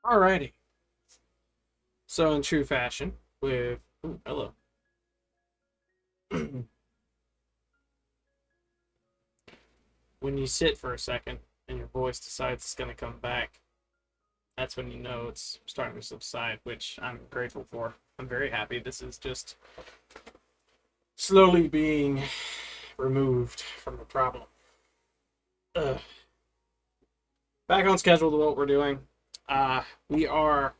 Alrighty. So in true fashion, with hello. When you sit for a second and your voice decides it's gonna come back, that's when you know it's starting to subside, which I'm grateful for. I'm very happy. This is just slowly being removed from the problem. Ugh. Back on schedule to what we're doing. We are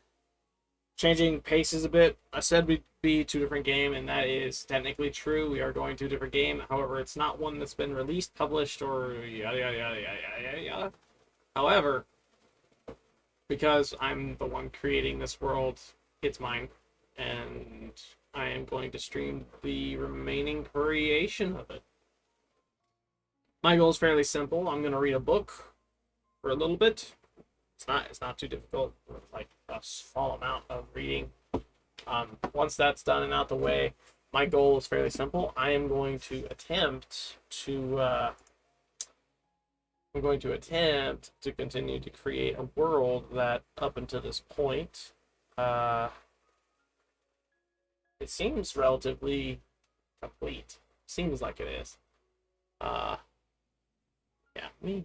changing paces a bit. I said we'd be two different game, and that is technically true. We are going to a different game. However, it's not one that's been released, published, or yada yada yada yada yada yada. However, because I'm the one creating this world, it's mine, and I am going to stream the remaining creation of it. My goal is fairly simple. I'm going to read a book for a little bit. It's not too difficult, like a small amount of reading. Once that's done and out the way, my goal is fairly simple. I'm going to attempt to continue to create a world that, up until this point, uh, it seems relatively complete. Seems like it is. Uh, yeah, me.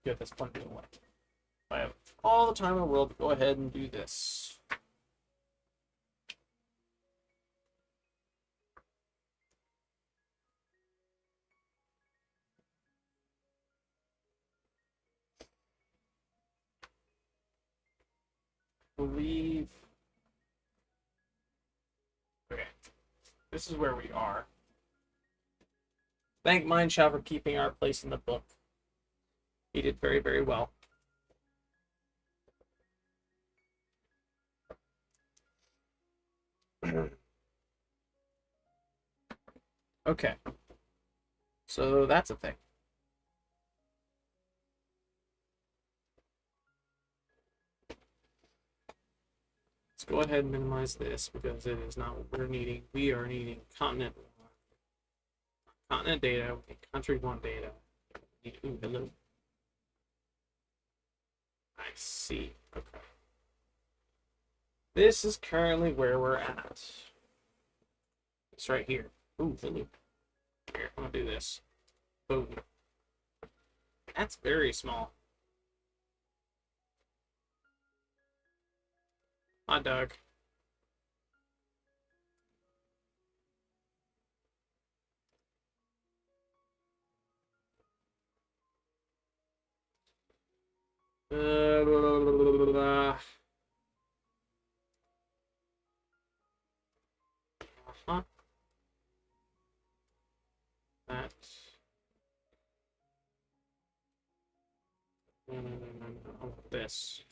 Get this one doing what? I have all the time in the world to go ahead and do this. Believe. Okay, this is where we are. Thank Mineshaw for keeping our place in the book. He did very, very well. Okay, so that's a thing. Let's go ahead and minimize this because it is not what we're needing. We are needing continent data, country one data. Ooh, hello. I see. Okay. This is currently where we're at. It's right here. Ooh, hello. Here, I'm gonna do this. Boom. That's very small. Hot dog. Blah, blah, blah, uh-huh. That's this.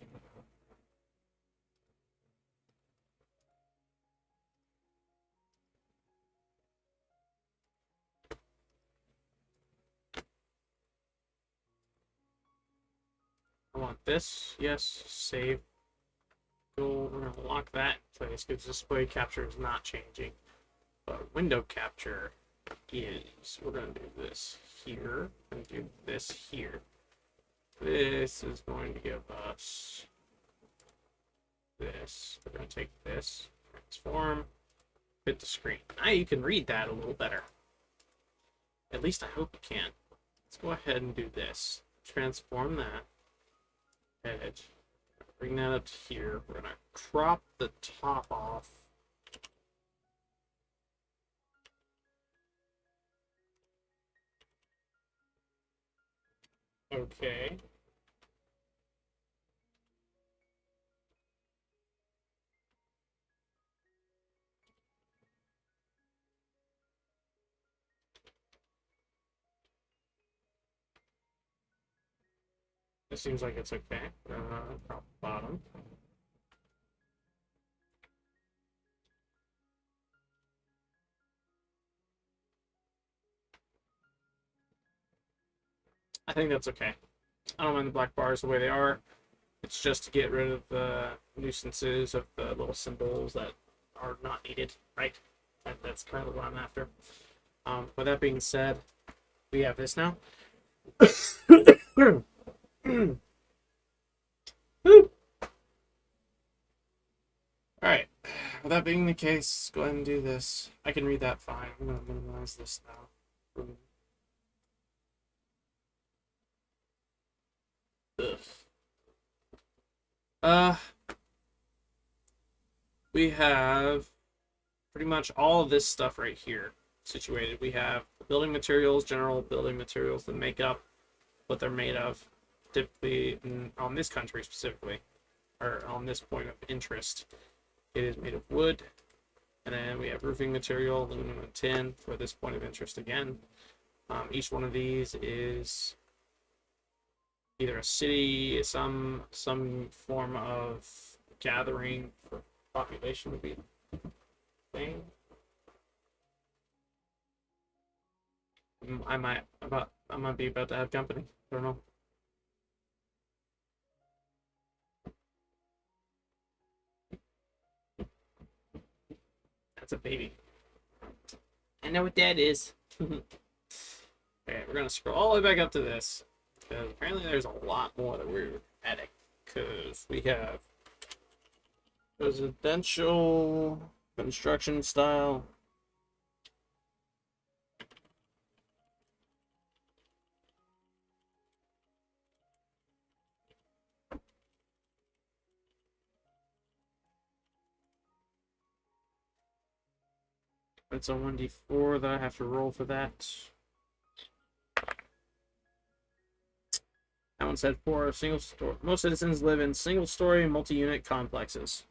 I want this. Yes. Save. Go. We're gonna lock that in place because display capture is not changing. But window capture is. We're gonna do this here and do this here. This is going to give us this. We're going to take this, transform, fit the screen. Now you can read that a little better. At least I hope you can. Let's go ahead and do this. Transform that edge. Bring that up to here. We're going to crop the top off. Okay. It seems like it's okay. Crop the bottom. I think that's okay. I don't mind the black bars the way they are. It's just to get rid of the nuisances of the little symbols that are not needed, right? That's currently what I'm after. With that being said, we have this now. with that being the case, go ahead and do this. I can read that fine. I'm going to minimize this now. Ugh. Uh, we have pretty much all of this stuff right here situated. We have building materials, general building materials that make up what they're made of, typically on this country specifically, or on this point of interest. It is made of wood, and then we have roofing material, aluminum and tin for this point of interest again. Each one of these is either a city, some form of gathering for population would be the thing. I might be about to have company. I don't know. That's a baby. I know what that is. Okay, we're gonna scroll all the way back up to this because apparently there's a lot more that we're adding. Because we have residential construction style. It's a 1d4 that I have to roll for that. That one said for single story. Most citizens live in single story multi-unit complexes.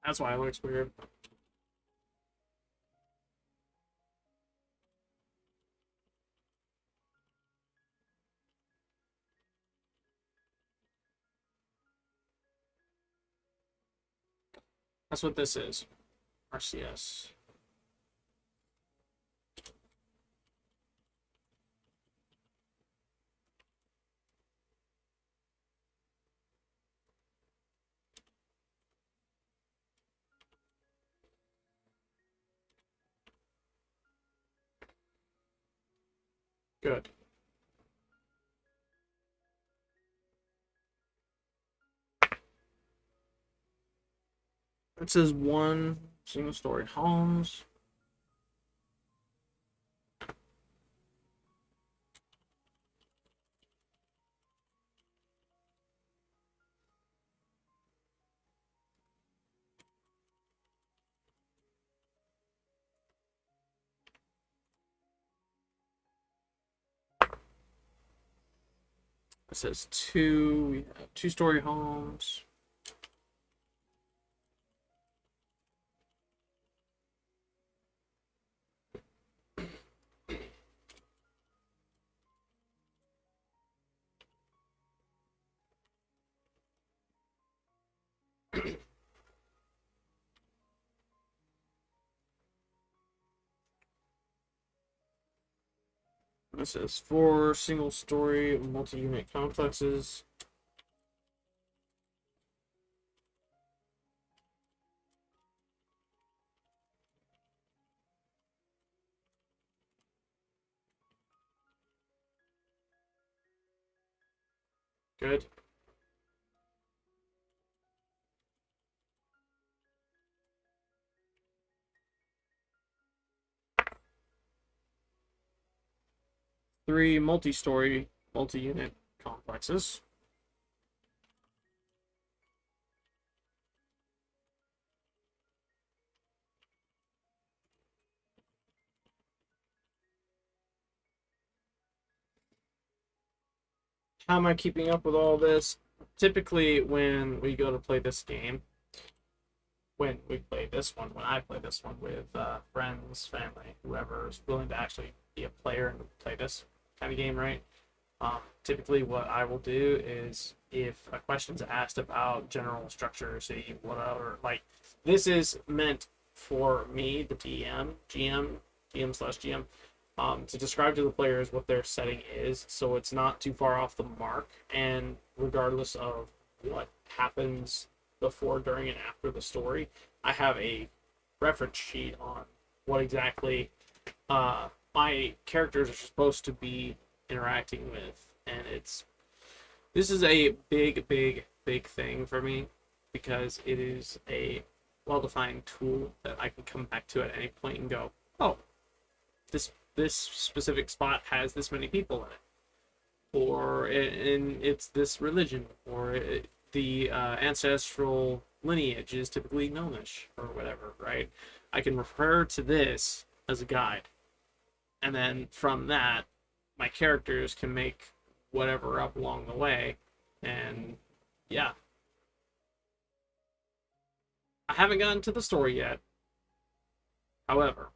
That's why it looks weird. That's what this is. RCS. Good. It says one single story homes. It says we have two-story homes. It says 4 single-story multi-unit complexes. Good. Three multi-story multi-unit complexes. How am I keeping up with all this? Typically, when we go to play this game, when we play this one, when I play this one with friends, family, whoever is willing to actually be a player and play this kind of game, right? Typically, what I will do is if a question's asked about general structure, city, whatever, like this is meant for me, the DM to describe to the players what their setting is, so it's not too far off the mark, and regardless of what happens before, during, and after the story, I have a reference sheet on what exactly my characters are supposed to be interacting with, and this is a big thing for me because it is a well-defined tool that I can come back to at any point and go, oh, this specific spot has this many people in it, or it's this religion, or the ancestral lineage is typically gnomish or whatever, right? I can refer to this as a guide, and then from that, my characters can make whatever up along the way, and yeah, I haven't gotten to the story yet. However,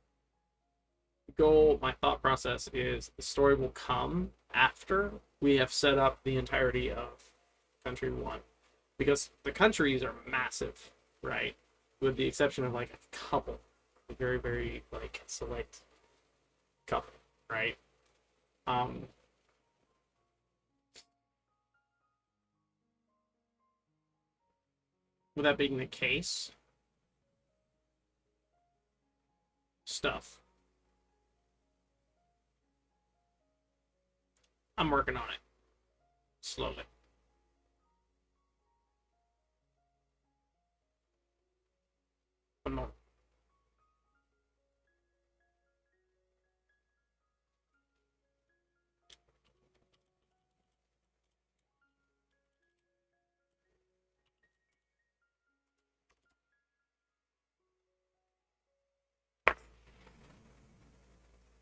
my thought process is the story will come after we have set up the entirety of country one, because the countries are massive, right? With the exception of like a couple, a very like select couple, right? Um, with that being the case, stuff. I'm working on it slowly. But no.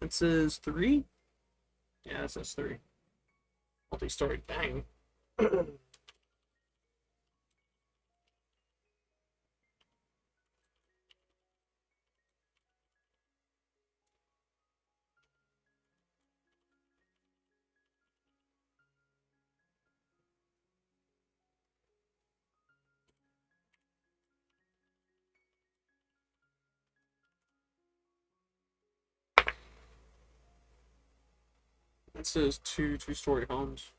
It says 3? Yeah, it says 3. Multi-story, dang. It says two-story homes.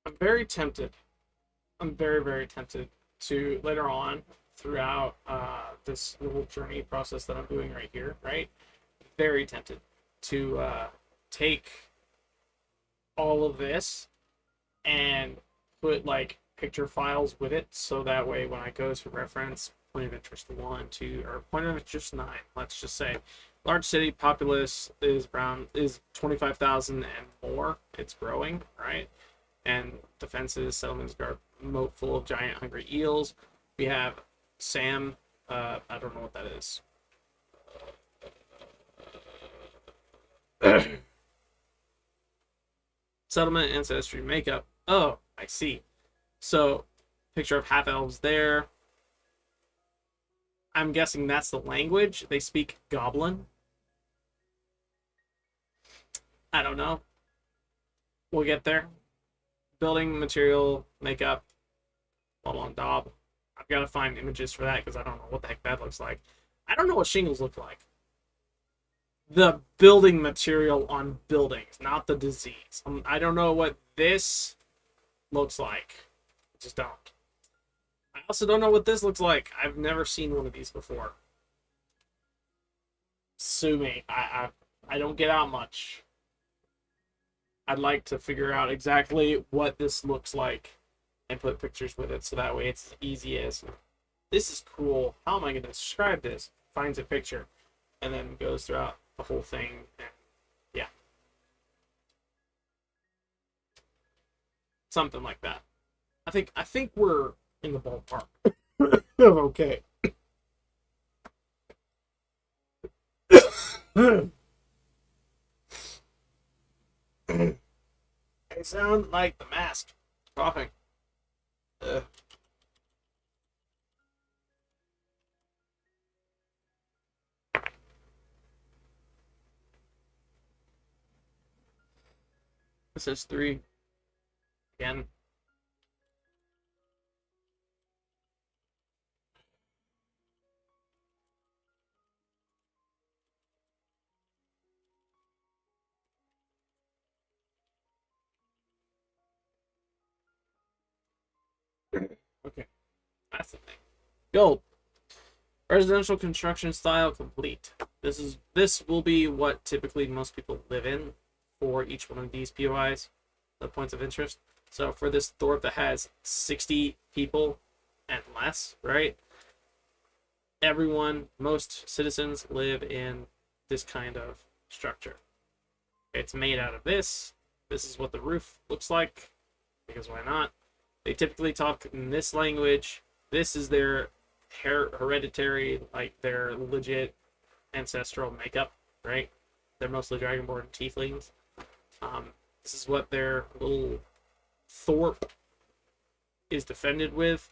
I'm very tempted. I'm very tempted to later on throughout this little journey process that I'm doing right here, right? Very tempted to take all of this and put like picture files with it, so that way when I go to reference point of interest 1, 2, or point of interest 9, let's just say large city populace is 25,000 and more. It's growing, right? And defenses, settlements are moat full of giant hungry eels. We have Sam. I don't know what that is. Settlement, ancestry, makeup. Oh, I see. So, picture of half elves there. I'm guessing that's the language. They speak Goblin. I don't know. We'll get there. Building material, makeup. Hold on, Dob. I've got to find images for that because I don't know what the heck that looks like. I don't know what shingles look like. The building material on buildings, not the disease. I don't know what this looks like. I just don't. I also don't know what this looks like. I've never seen one of these before. Sue me. I don't get out much. I'd like to figure out exactly what this looks like and put pictures with it so that way it's as easy as this is cool. How am I going to describe this? Finds a picture and then goes throughout the whole thing. And yeah, something like that. I think we're in the ballpark. Okay. I sound like the mask. Coughing. Ugh. This is 3 again. Okay, that's the thing. Gold. Residential construction style complete. This will be what typically most people live in for each one of these POIs, the points of interest. So for this Thorpe that has 60 people and less, right? Most citizens live in this kind of structure. It's made out of this. This is what the roof looks like, because why not? They typically talk in this language. This is their hereditary, like their legit ancestral makeup, right? They're mostly Dragonborn tieflings. This is what their little Thorpe is defended with.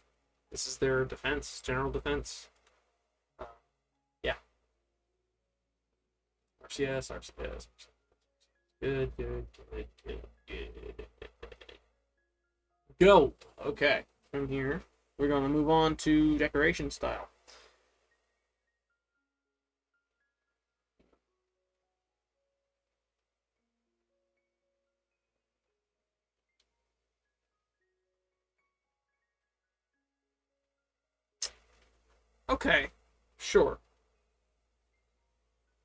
This is their defense, general defense. Uh, yeah. RCS, RCS. Good, good, good, good, good. Go. Okay. From here, we're going to move on to decoration style. Okay. Sure.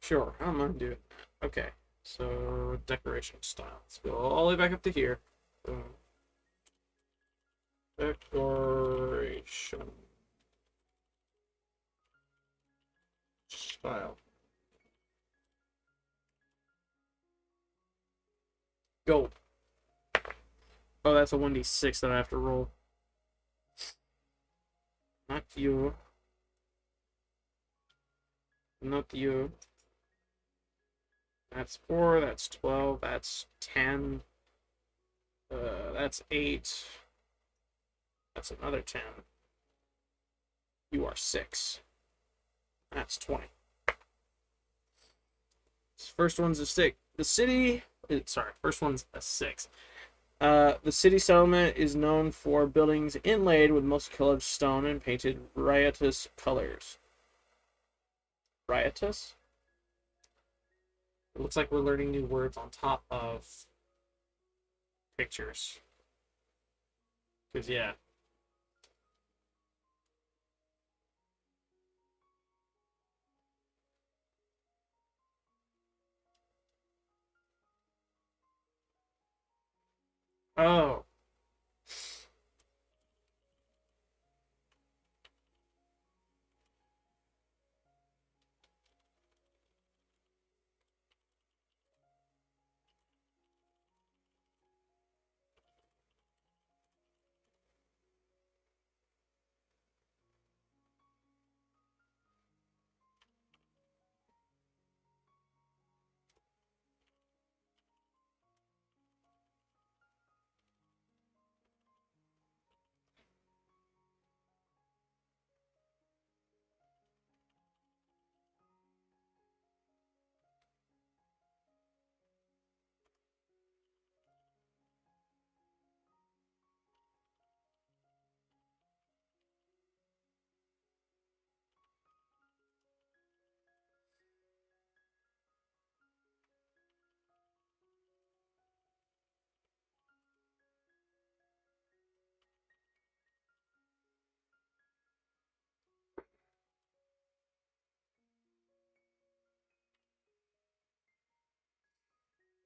Sure. I don't mind doing that. Okay. So, decoration style. Let's go all the way back up to here. Boom. Decoration style. Go. Oh, that's a 1d6 that I have to roll. Not you. Not you. That's 4, that's 12, that's 10. That's 8. That's another 10. You are 6. That's 20. First one's a 6. First one's a 6. The city settlement is known for buildings inlaid with multicolored stone and painted riotous colors. Riotous? It looks like we're learning new words on top of pictures. Because, yeah. Oh.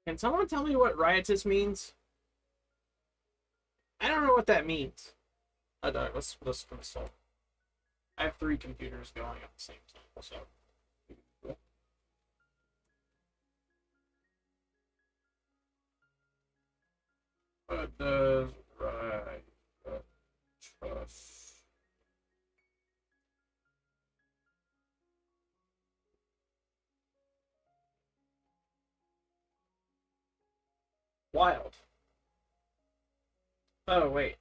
Can someone tell me what riotous means? I don't know what that means. Let's consult. I have 3 computers going at the same time, so. What does riotous? Wild. Oh wait,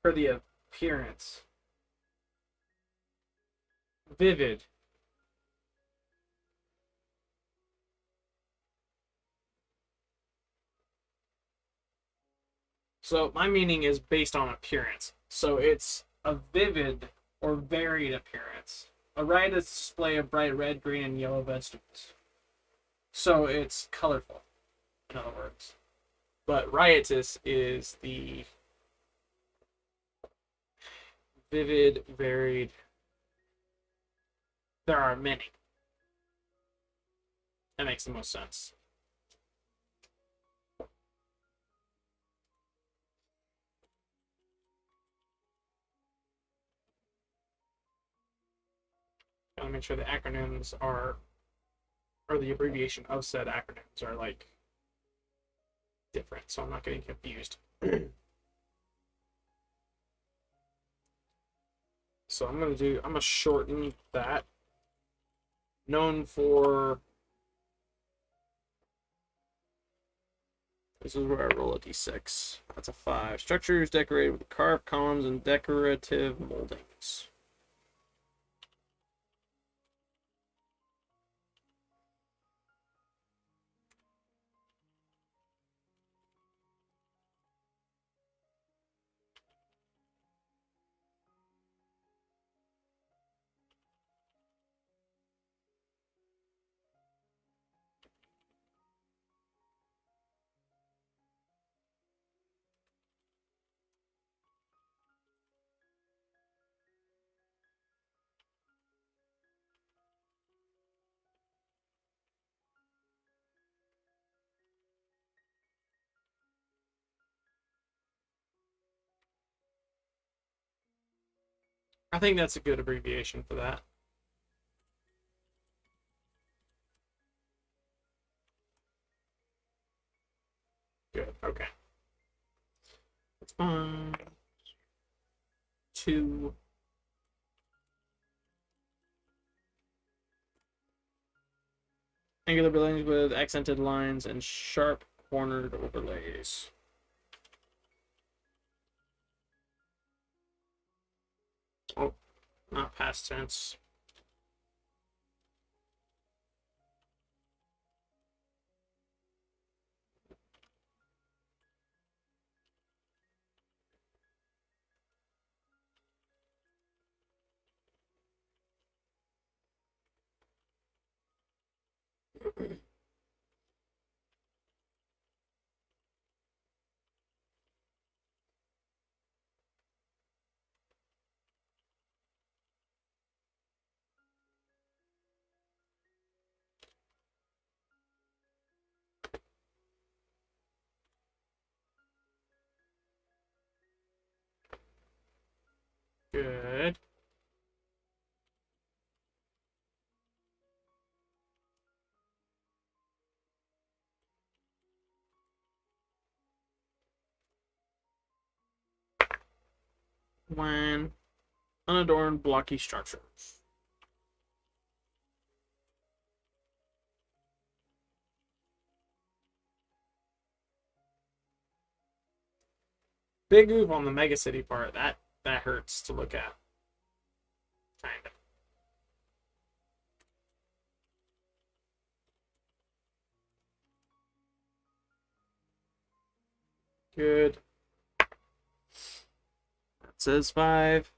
for the appearance. Vivid. So my meaning is based on appearance. So it's a vivid or varied appearance. A riotous display of bright red, green, and yellow vegetables. So it's colorful, in other words. But riotous is the vivid, varied. There are many. That makes the most sense. Gotta make sure the acronyms are, or the abbreviation of said acronyms are like different, so I'm not getting confused. So I'm gonna shorten that. Known for, this is where I roll a d6. That's a 5. Structures decorated with carved columns and decorative moldings. I think that's a good abbreviation for that. Good. Okay. That's fine. 2. Angular buildings with accented lines and sharp cornered overlays. Oh, not past tense. Good. When unadorned blocky structures. Big oof on the megacity part. That hurts to look at. Kind of. Good. That says 5.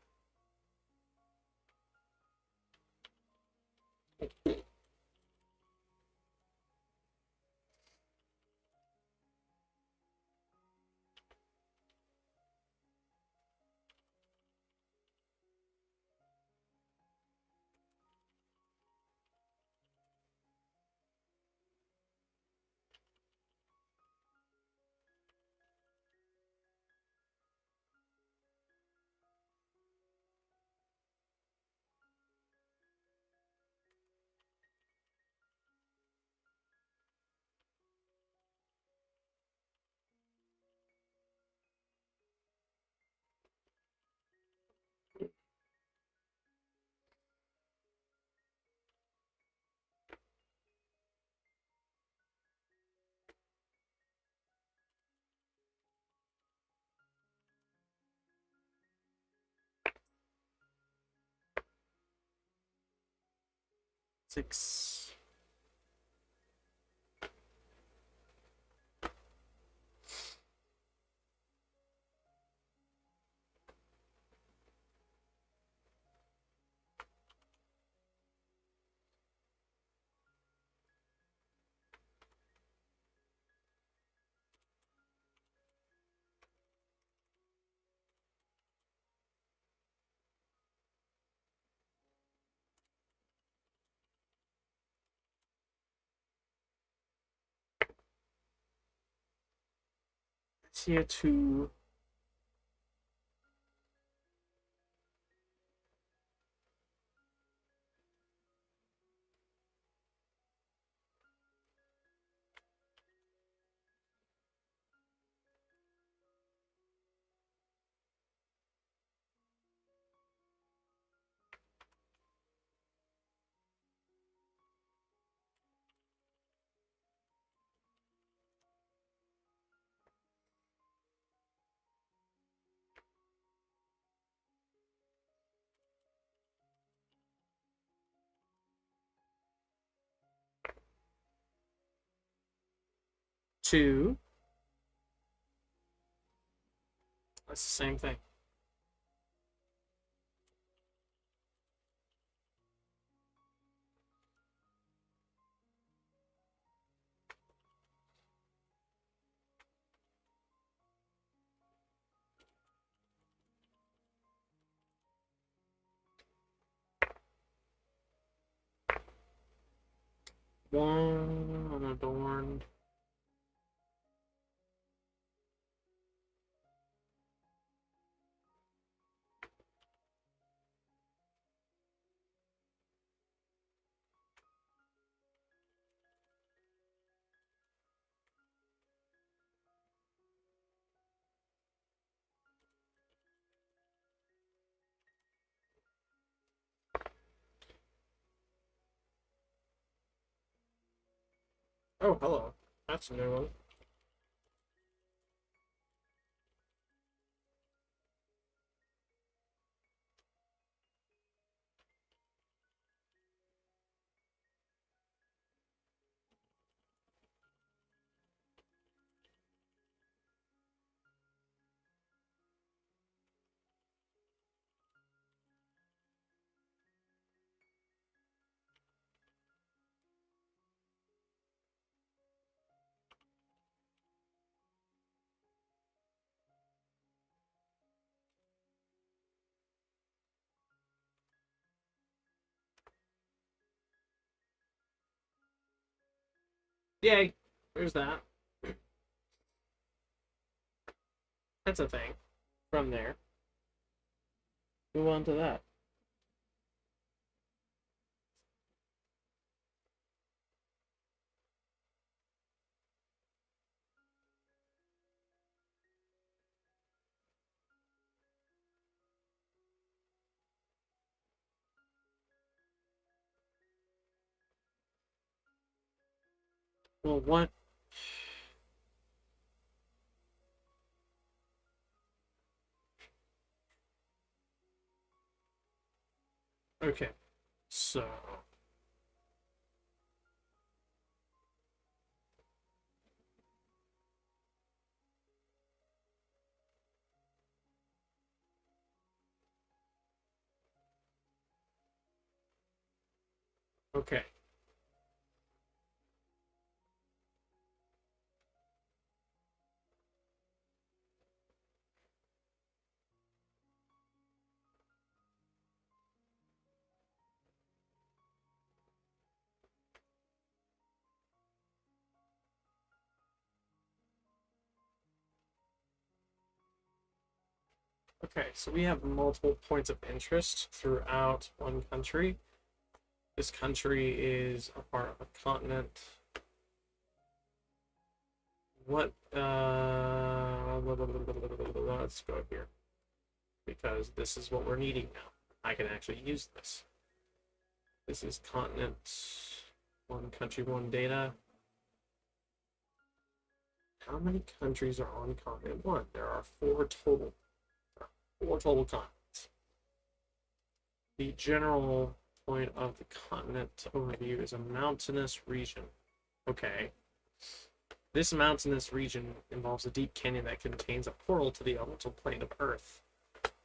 6. Tier 2. Two. That's the same thing. One unadorned. Oh, hello. That's a new one. Yay. There's that. That's a thing. From there. Move on to that. Well, what? Okay. So. Okay. Okay, so we have multiple points of interest throughout one country. This country is a part of a continent. What? Let's go here. Because this is what we're needing now. I can actually use this. This is continent. One country, one data. How many countries are on continent one? There are 4 total. 4 total continents. The general point of the continent overview is a mountainous region. Okay. This mountainous region involves a deep canyon that contains a portal to the elemental plane of Earth.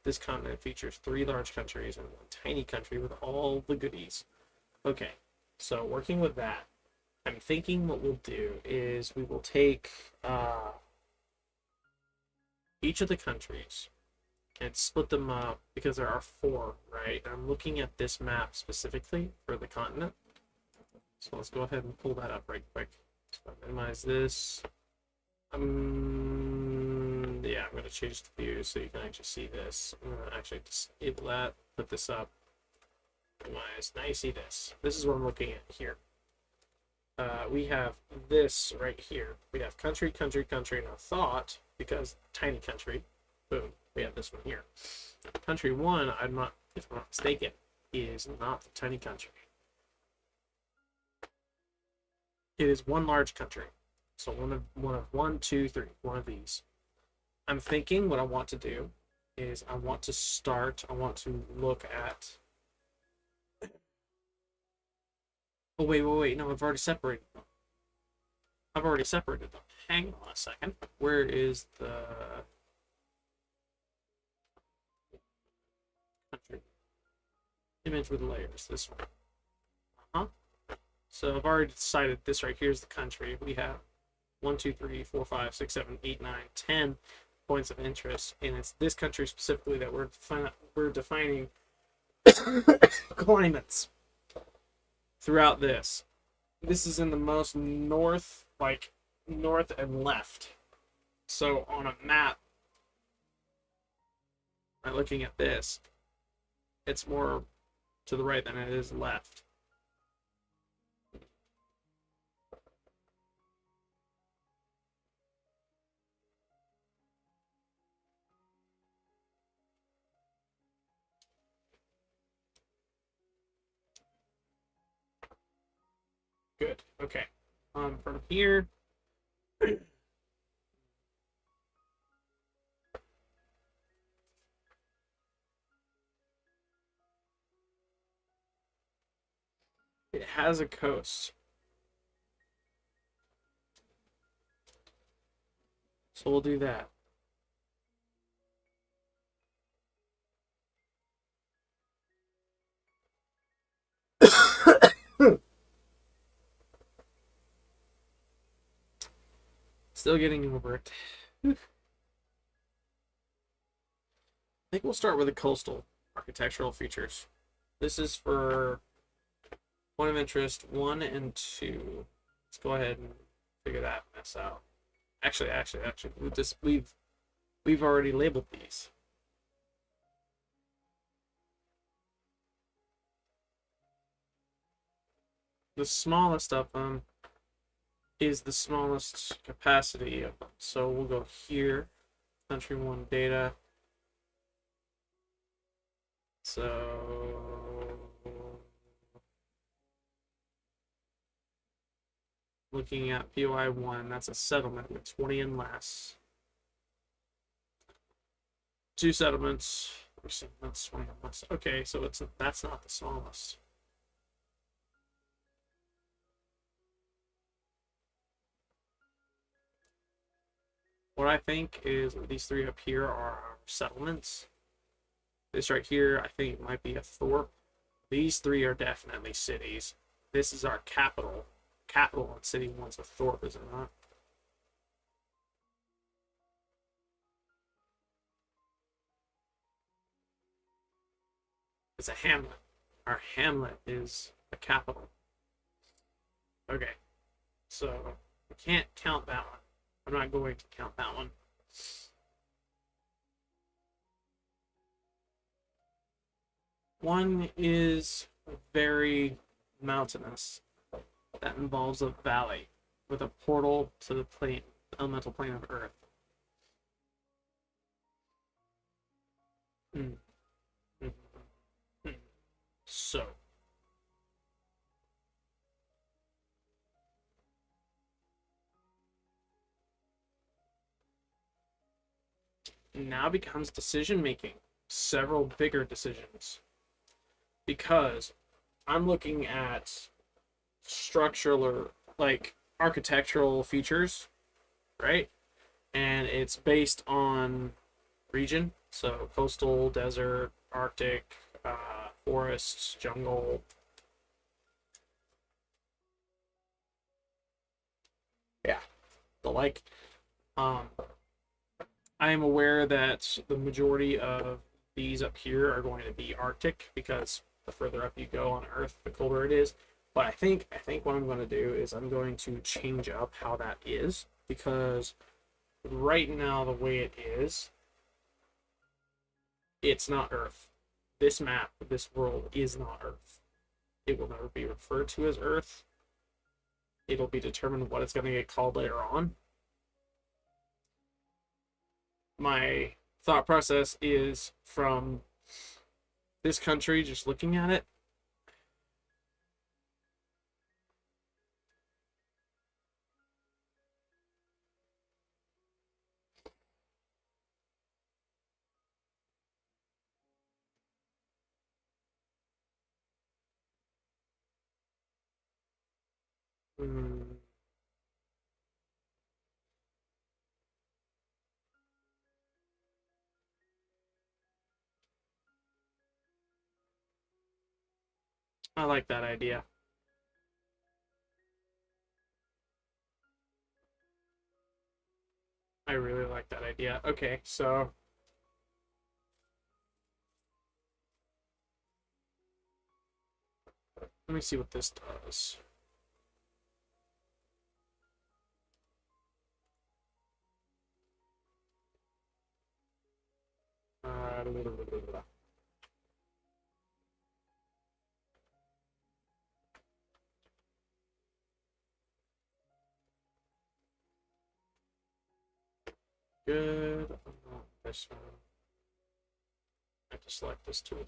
This continent features 3 large countries and 1 tiny country with all the goodies. Okay, so working with that, I'm thinking what we'll do is we will take each of the countries and split them up because there are 4, right? And I'm looking at this map specifically for the continent. So let's go ahead and pull that up right quick. So minimize this. Yeah, I'm going to change the view so you can actually see this. I'm going to actually disable that, put this up. Minimize. Now you see this. This is what I'm looking at here. We have this right here. We have country, country, country, and a thought, because tiny country. Boom. We have this one here. Country 1, if I'm not mistaken, is not the tiny country. It is 1 large country. So one of 1, 2, 3, one of these. I'm thinking what I want to do is I want to look at. Oh wait, no, I've already separated them. Hang on a second. Where is the country? Image with layers, this one. So I've already decided this right here is the country. We have 1, 2, 3, 4, 5, 6, 7, 8, 9, 10 points of interest, and it's this country specifically that we're defining climates throughout this. This is in the most north, like north and left. So on a map, by looking at this, it's more to the right than it is left. Good. Okay. From here, it has a coast. So we'll do that. Still getting over it. I think we'll start with the coastal architectural features. This is for point of interest 1 and 2. Let's go ahead and figure that mess out. Actually, we've already labeled these. The smallest of them is the smallest capacity of them. So we'll go here, country 1 data. So looking at POI 1, that's a settlement with 20 and less. 2 settlements, that's 20 and less. Okay, so that's not the smallest. What I think is these 3 up here are our settlements. This right here, I think might be a thorp. These 3 are definitely cities. This is our capital. Capital and city 1's a thorp, is it not? It's a hamlet. Our hamlet is a capital. Okay, so we can't count that one. I'm not going to count that one. One is very mountainous. That involves a valley with a portal to the plane, elemental plane of Earth. So now becomes decision making. Several bigger decisions. Because I'm looking at structural or like architectural features, right? And it's based on region, so coastal, desert, Arctic, forests, jungle. Yeah, the like. Um, I am aware that the majority of these up here are going to be Arctic because the further up you go on Earth, the colder it is. But I think what I'm going to do is I'm going to change up how that is because right now the way it is, it's not Earth. This map, this world is not Earth. It will never be referred to as Earth. It'll be determined what it's going to get called later on. My thought process is from this country, just looking at it, mm, I like that idea. I really like that idea. Okay, so let me see what this does. Uh, Good. This one. I have to select this tool.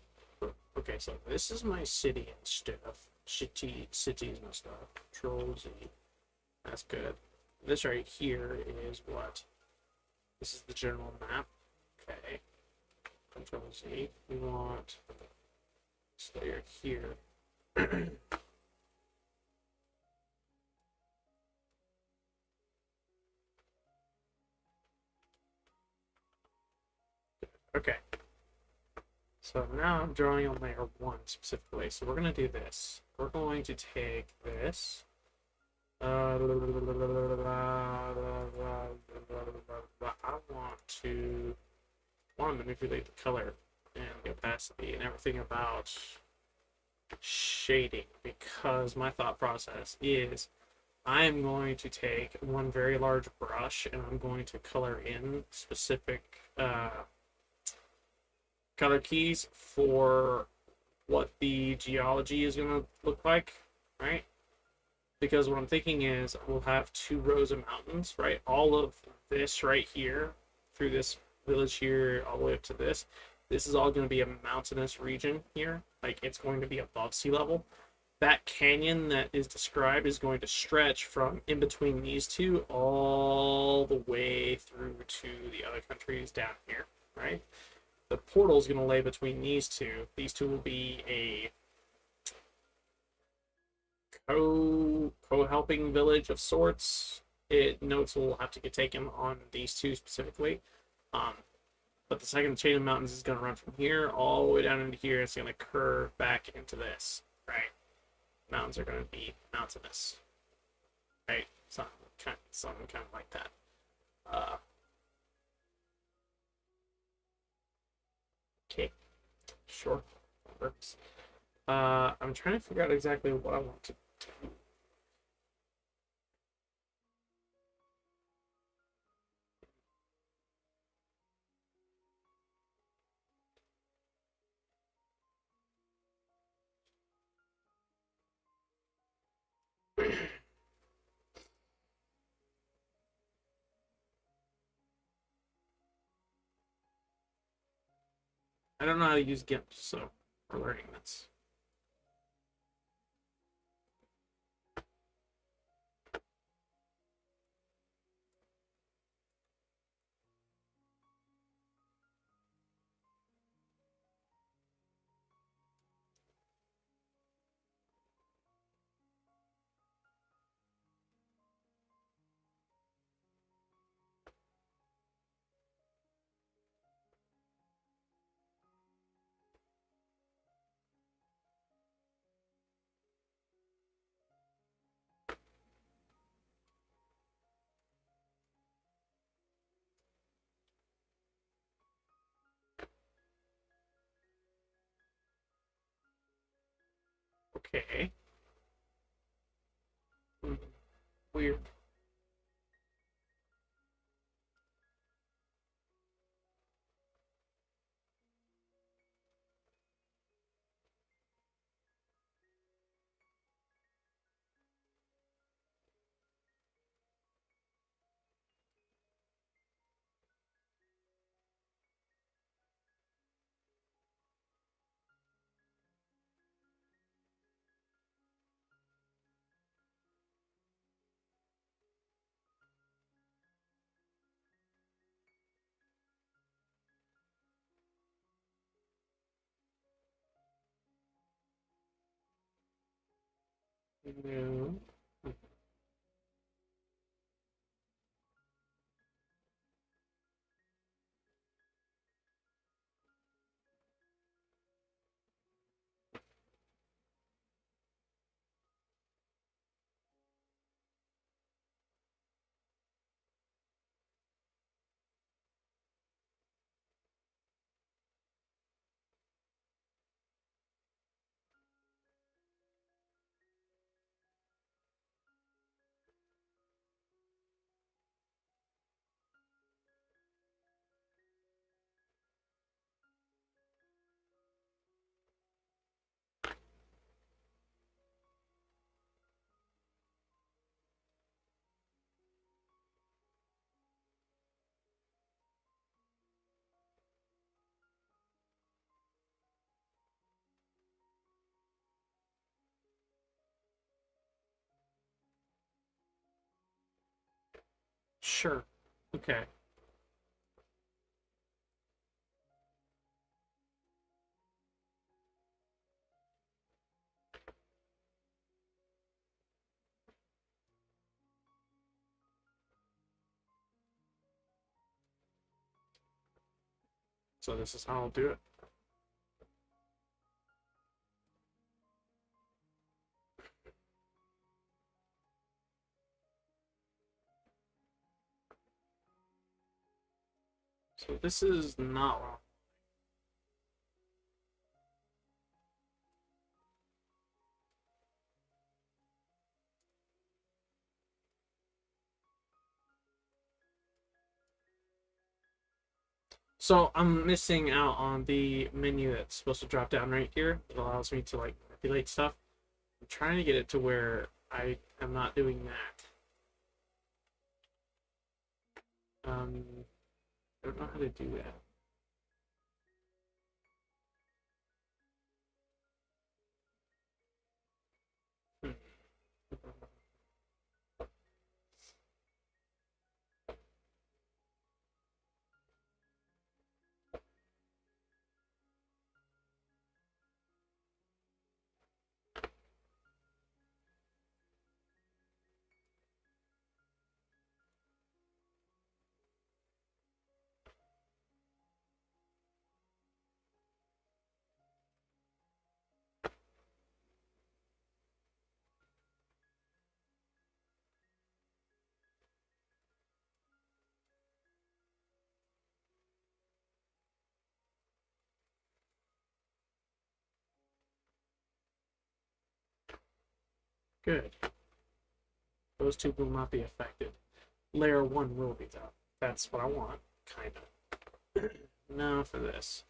Okay, so this is my city and stuff. Cities and stuff. Control Z. That's good. This right here is what? This is the general map. Okay. Control Z. We want this layer here. Okay. So now I'm drawing on layer 1 specifically. So we're going to do this. We're going to take this. I want to manipulate the color and the opacity and everything about shading because my thought process is I'm going to take one very large brush and I'm going to color in specific color keys for what the geology is going to look like, right? Because what I'm thinking is we'll have two rows of mountains, right? All of this right here through this village here all the way up to this. This is all going to be a mountainous region here. Like it's going to be above sea level. That canyon that is described is going to stretch from in between these two all the way through to the other countries down here, right? The portal is going to lay between these two. These two will be a co-helping village of sorts. Notes will have to get taken on these two specifically. Um, but the second chain of mountains is going to run from here all the way down into here. It's going to curve back into this, right? Mountains are going to be mountainous, right? Something kind of like that. Okay, sure, that works. I'm trying to figure out exactly what I want to do. I don't know how to use GIMP, so we're learning this. Okay. Weird. No. Sure. Okay. So this is how I'll do it. So this is not wrong. So I'm missing out on the menu that's supposed to drop down right here. It allows me to like manipulate stuff. I'm trying to get it to where I am not doing that. I don't know how to do that. Hmm. Good. Those two will not be affected. Layer 1 will be though. That's what I want, kind of. Now for this.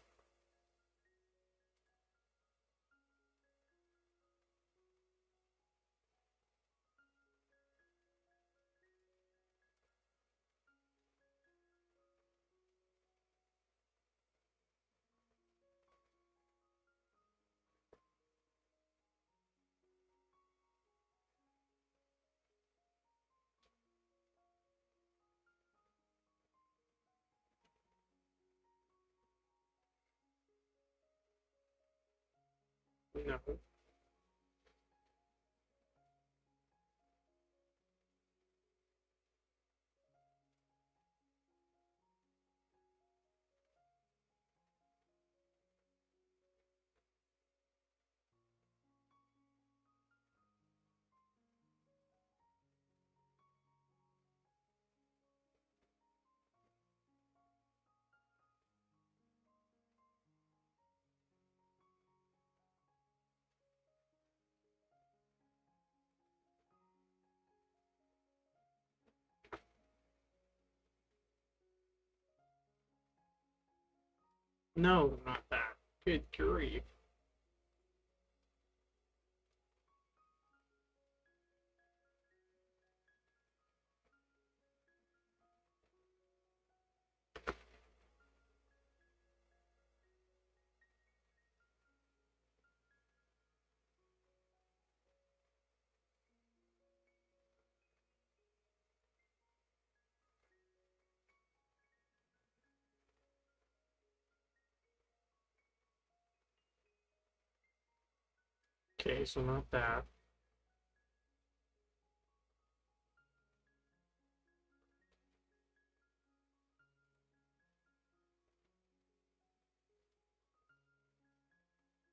No. No, not that. Good grief. Okay, so not that.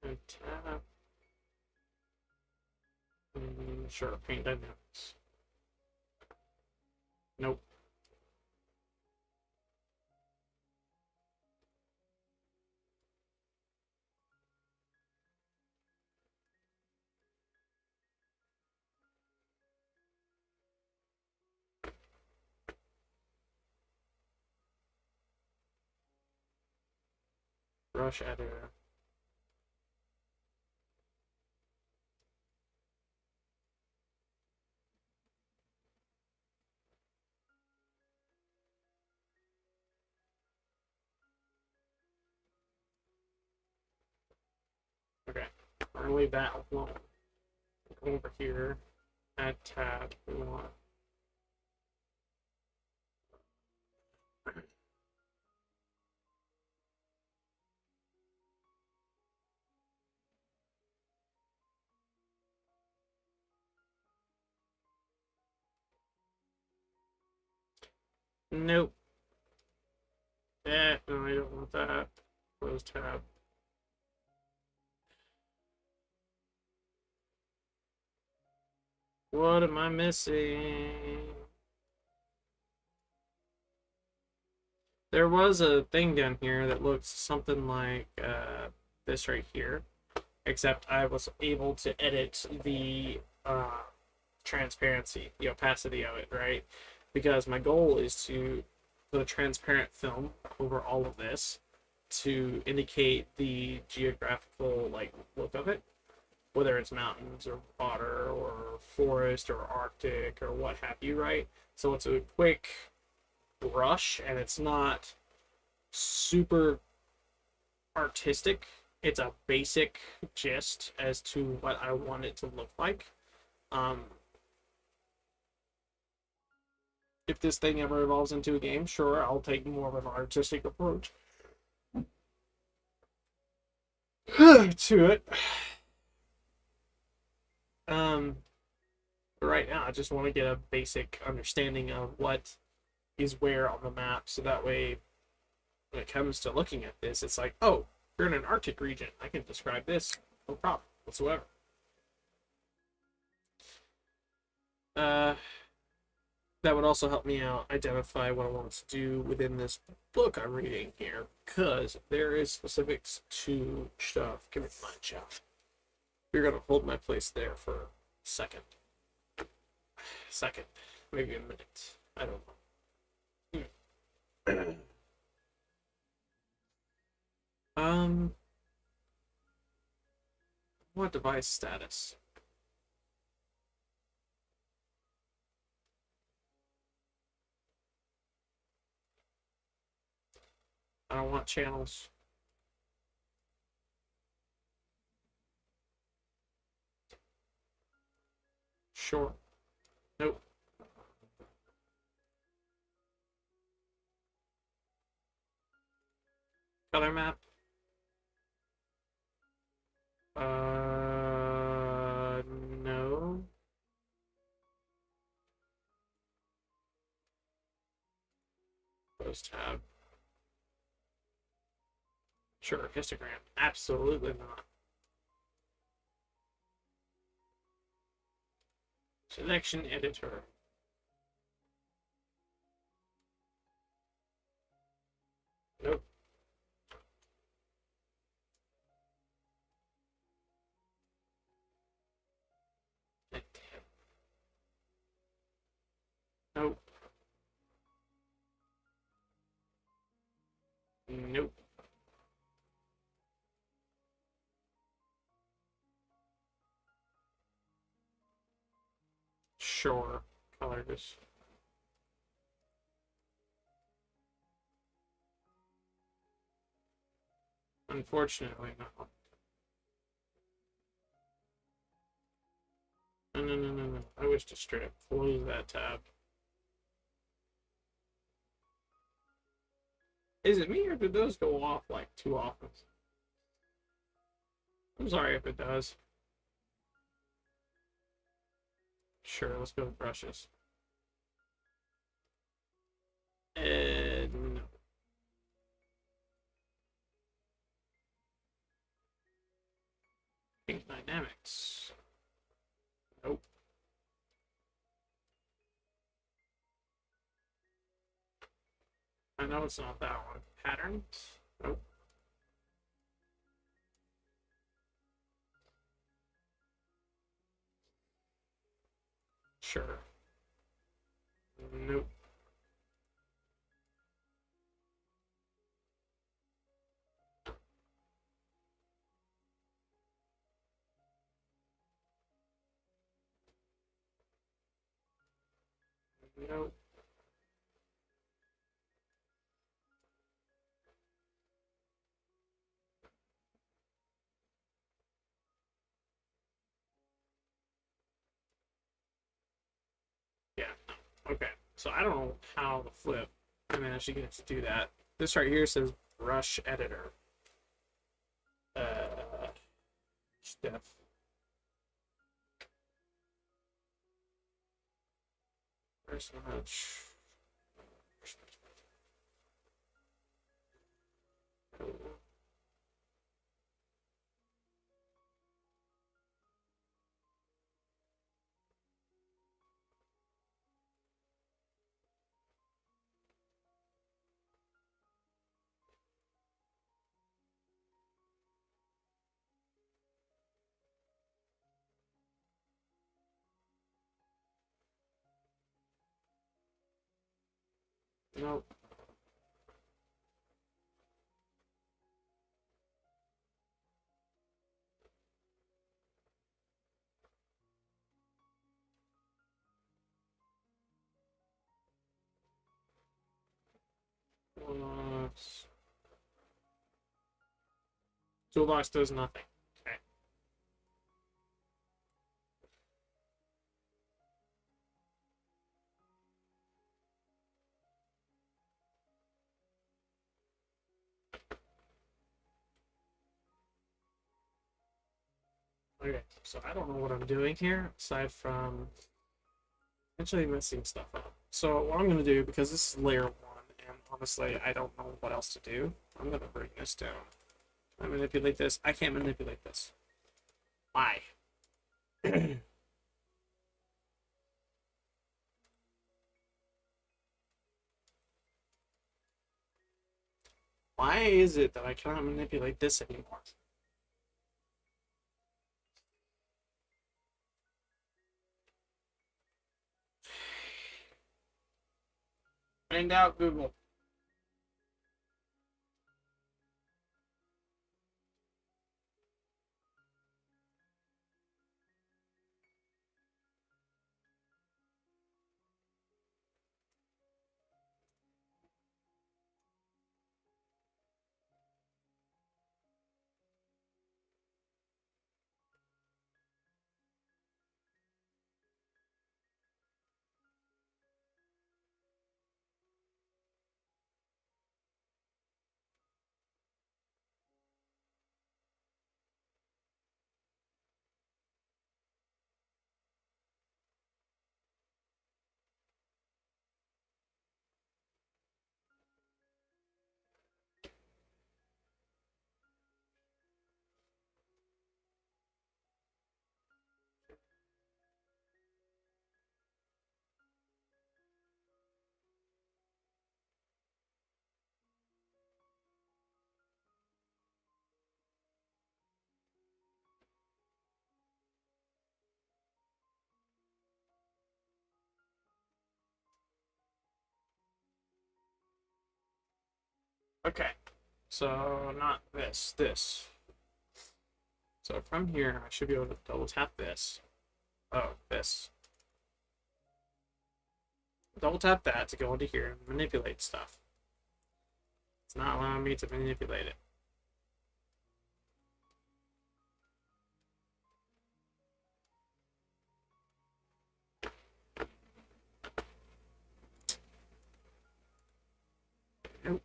And tap. Sure, paint dynamics. Nope. Brush editor. Okay, we're gonna leave that alone. Go over here, add tab. We want. Nope. No, I don't want that. Close tab. What am I missing? There was a thing down here that looks something like this right here, except I was able to edit the transparency, the opacity of it, right? Because my goal is to put a transparent film over all of this to indicate the geographical like look of it, whether it's mountains or water or forest or Arctic or what have you, right? So it's a quick brush and it's not super artistic. It's a basic gist as to what I want it to look like. If this thing ever evolves into a game, sure, I'll take more of an artistic approach to it. But right now, I just want to get a basic understanding of what is where on the map, so that way, when it comes to looking at this, it's like, oh, you're in an Arctic region. I can describe this, no problem whatsoever. Uh, that would also help me out identify what I want to do within this book I'm reading here, because there is specifics to stuff. Give me my stuff. We're gonna hold my place there for a second. Second, maybe a minute. I don't know. What device status? I don't want channels. Sure. Nope. Color map. No. Close tab. Sure, histogram. Absolutely not. Selection editor. Nope. Nope. Nope. sure colors. Unfortunately, no. No. I wish to straight up close that tab. Is it me or do those go off like too often? I'm sorry if it does. Sure, let's go with brushes. No. Pink dynamics. Nope. I know it's not that one. Patterns? Nope. Sure. Nope. Nope. Yeah. Okay. So I don't know how the flip I managed to get it to do that. This right here says brush editor. Steph. Where's much? Nope. Toolbox does nothing. Okay. Okay, so I don't know what I'm doing here aside from potentially messing stuff up. So what I'm gonna do, because this is layer one, and honestly I don't know what else to do, I'm gonna bring this down. I manipulate this. I can't manipulate this. Why? Why is it that I cannot manipulate this anymore? Find out, Google. Okay, so not this, this. So from here, I should be able to double tap this. Oh, this. Double tap that to go into here and manipulate stuff. It's not allowing me to manipulate it. Nope.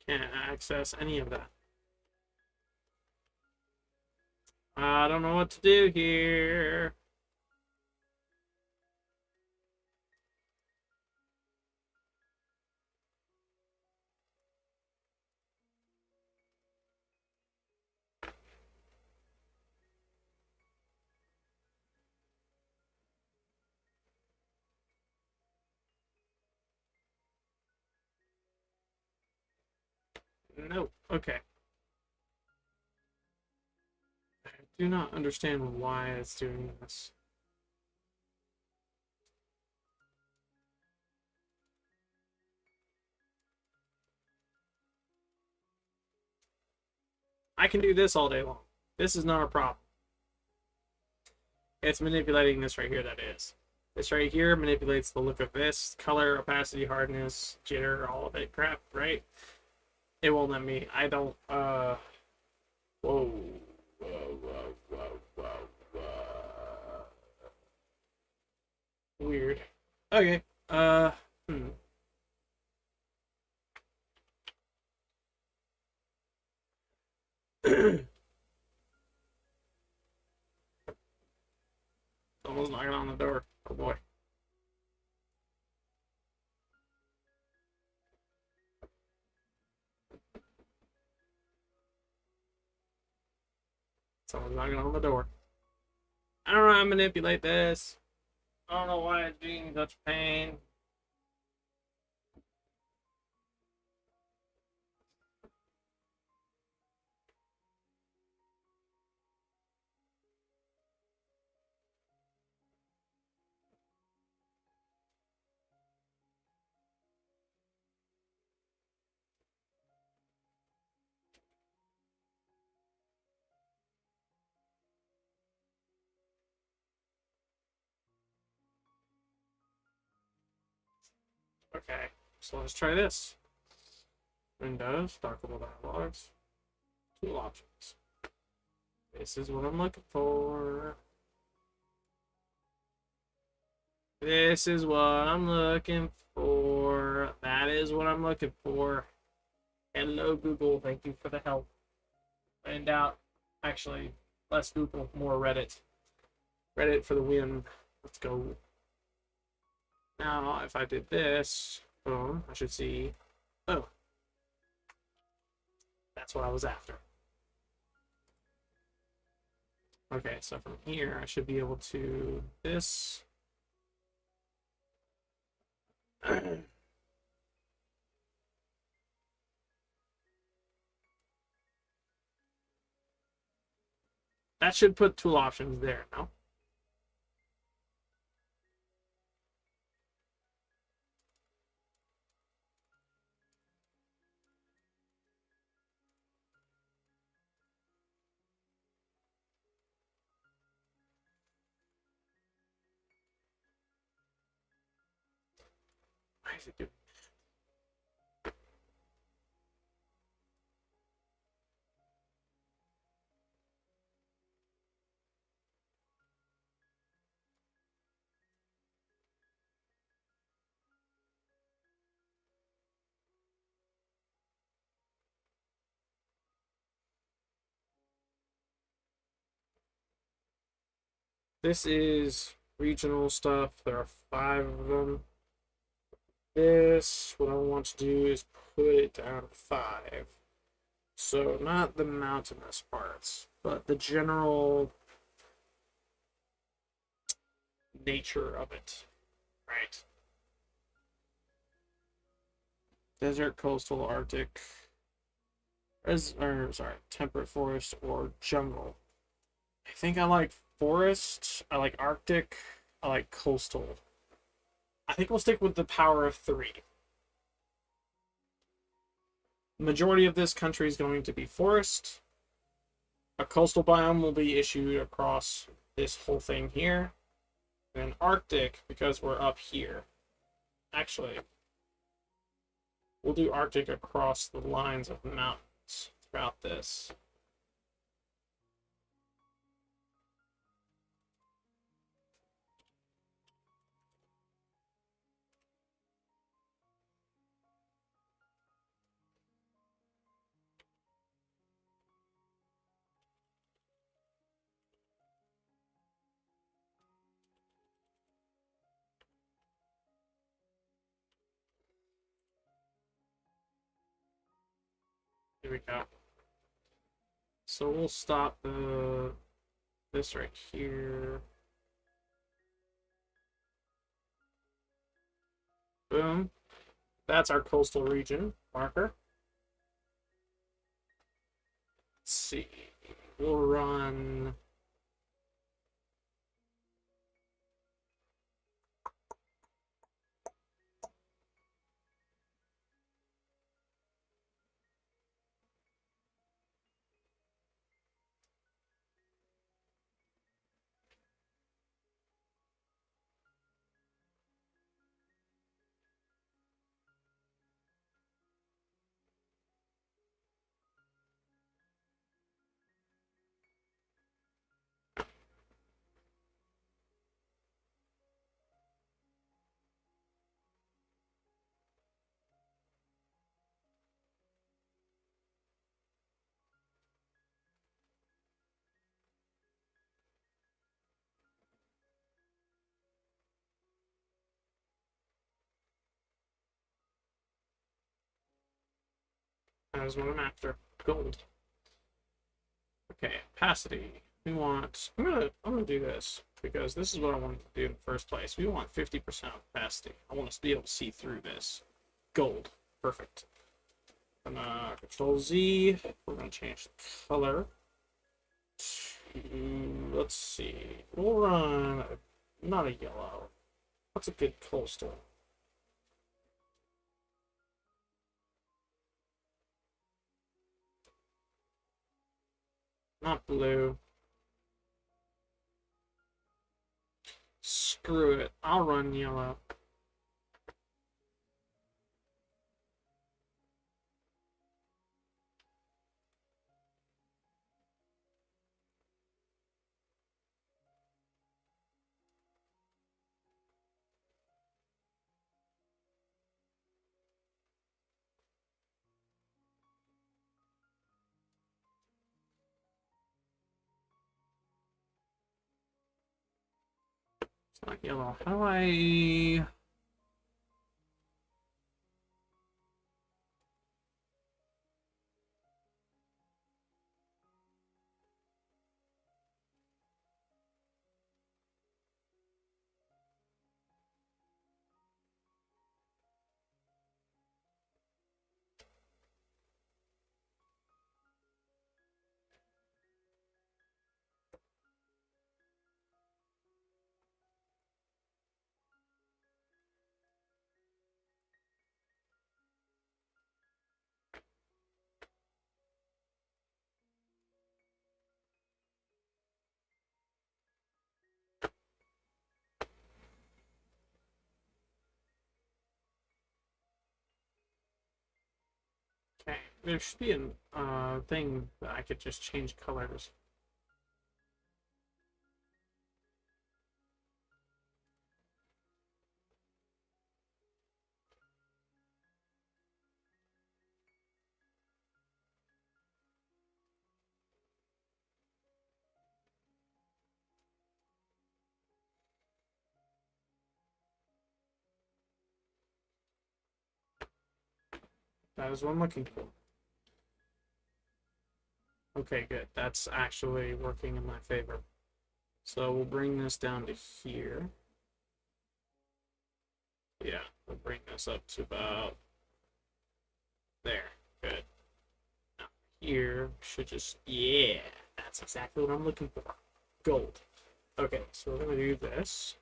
Can't access any of that. I don't know what to do here. Nope. Okay. I do not understand why it's doing this. I can do this all day long. This is not a problem. It's manipulating this right here that is. This right here manipulates the look of this, color, opacity, hardness, jitter, all of it crap, right? It won't let me. I don't, whoa, whoa, whoa, whoa, whoa, whoa. Weird. Okay, hmm. Someone's knocking on the door. Oh boy. Someone's knocking on the door. I don't know how to manipulate this. I don't know why it's being such pain. Okay, so let's try this. Windows, dockable dialogues, tool options. This is what I'm looking for. This is what I'm looking for. That is what I'm looking for. Hello, Google. Thank you for the help. When in doubt, actually, less Google, more Reddit. Reddit for the win. Let's go. Now, if I did this, boom, I should see. Oh, that's what I was after. Okay, so from here, I should be able to this. That should put tool options there now. Why is it doing? This is regional stuff. There are 5 of them. This, what I want to do is put it down to 5. So not the mountainous parts, but the general nature of it. Right. Desert, coastal, Arctic, or sorry, temperate forest or jungle. I think I like forest. I like Arctic. I like coastal. I think we'll stick with the power of 3. The majority of this country is going to be forest. A coastal biome will be issued across this whole thing here. And Arctic, because we're up here. Actually, we'll do Arctic across the lines of mountains throughout this. Here we go. So we'll stop this right here. Boom. That's our coastal region marker. Let's see. We'll run. That is what I'm after. Gold. Okay, opacity. We want. I'm gonna do this because this is what I wanted to do in the first place. We want 50% opacity. I want us to be able to see through this. Gold. Perfect. Control Z. We're gonna change the color to, let's see. We'll run not a yellow. What's a good coastal? Not blue. Screw it. I'll run yellow. It's not yellow. How do I... Okay, there should be a thing that I could just change colors. That is what I'm looking for. Okay, good. That's actually working in my favor. So we'll bring this down to here. Yeah, we'll bring this up to about there. Good. Now here should just, yeah, that's exactly what I'm looking for. Gold. Okay, so we're gonna do this.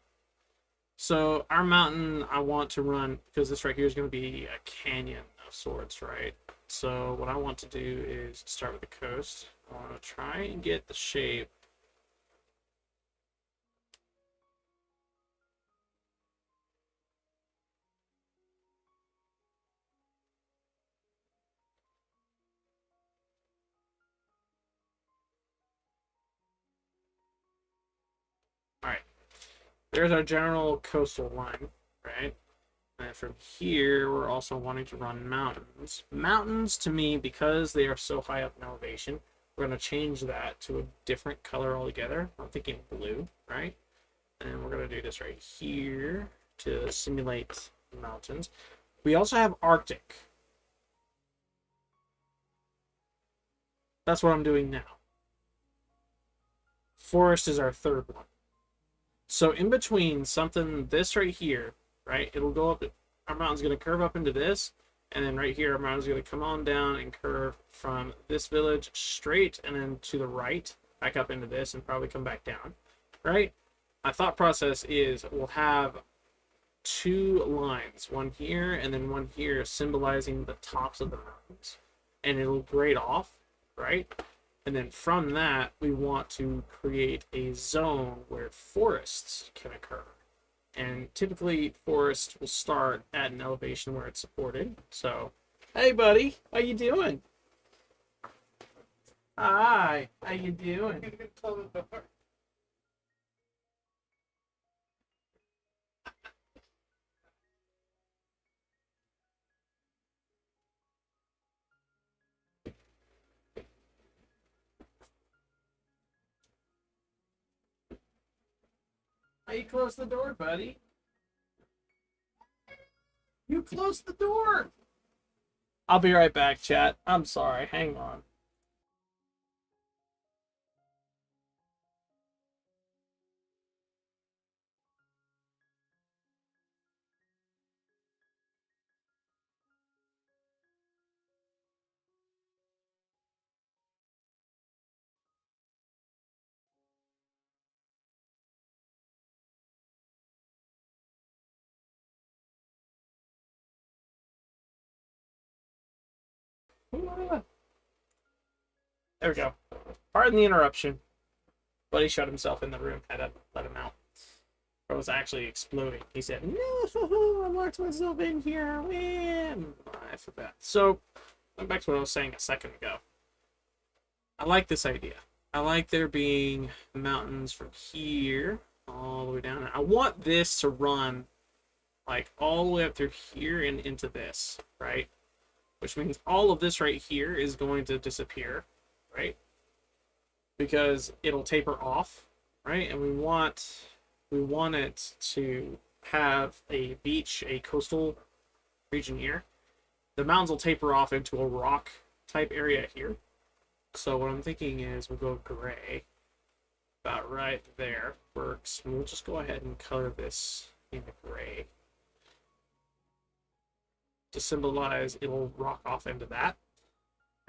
So our mountain, I want to run because this right here is gonna be a canyon of sorts, right? So what I want to do is start with the coast. I want to try and get the shape. All right, there's our general coastal line, right? And from here, we're also wanting to run mountains. Mountains, to me, because they are so high up in elevation, we're going to change that to a different color altogether. I'm thinking blue, right? And we're going to do this right here to simulate mountains. We also have Arctic. That's what I'm doing now. Forest is our third one. So in between something, this right here, right? It'll go up. Our mountain's going to curve up into this, and then right here, our mountain's going to come on down and curve from this village straight and then to the right, back up into this, and probably come back down, right? My thought process is we'll have two lines, one here and then one here, symbolizing the tops of the mountains, and it'll grade off, right? And then from that, we want to create a zone where forests can occur. And typically, forests will start at an elevation where it's supported. So, hey, buddy, how you doing? Hi, how you doing? How you close the door, buddy? You closed the door. I'll be right back, chat. I'm sorry. Hang on. There we go. Pardon the interruption. Buddy shut himself in the room. Had to let him out. Or was actually exploding. He said, "No, I locked myself in here." Man, I forgot. So, going back to what I was saying a second ago. I like this idea. I like there being mountains from here all the way down. I want this to run like all the way up through here and into this, right? Which means all of this right here is going to disappear, right? Because it'll taper off, right? And we want it to have a beach, a coastal region here. The mountains will taper off into a rock type area here. So what I'm thinking is we'll go gray. About right there works. And we'll just go ahead and color this in gray to symbolize it'll rock off into that.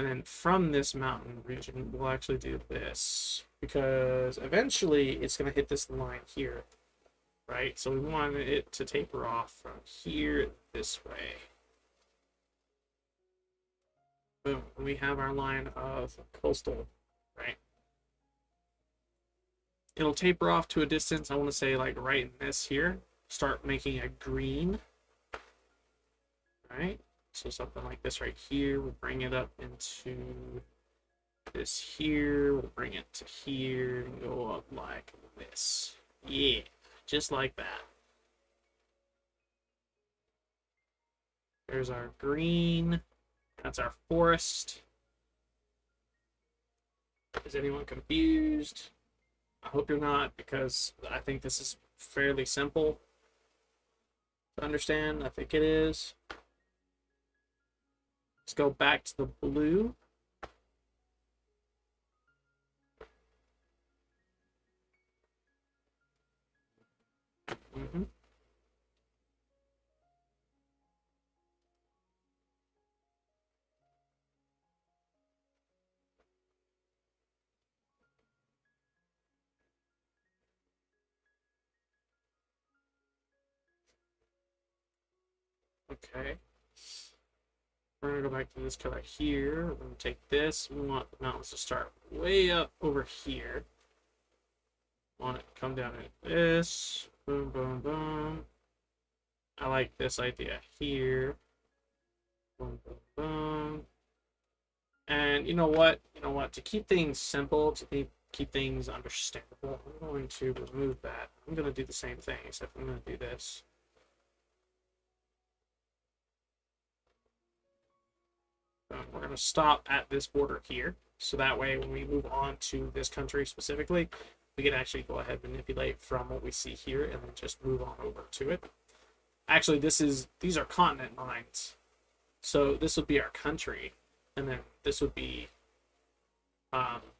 And then from this mountain region, we'll actually do this because eventually it's going to hit this line here, right? So we want it to taper off from here this way. Boom. We have our line of coastal, right? It'll taper off to a distance, I want to say like right in this here. Start making a green, right? So something like this right here, we'll bring it up into this here, we'll bring it to here, and go up like this. Yeah, just like that. There's our green. That's our forest. Is anyone confused? I hope you're not, because I think this is fairly simple to understand. I think it is. Let's go back to the blue. Mm-hmm. Okay. We're gonna go back to this color here. We're gonna take this. We want the mountains to start way up over here. Want it to come down like this. Boom, boom, boom. I like this idea here. Boom, boom, boom. And you know what? You know what? To keep things simple, to keep things understandable, I'm going to remove that. I'm going to do the same thing, except I'm going to do this. We're going to stop at this border here. So that way, when we move on to this country specifically, we can actually go ahead and manipulate from what we see here and then just move on over to it. Actually, these are continent lines. So this would be our country. And then this would be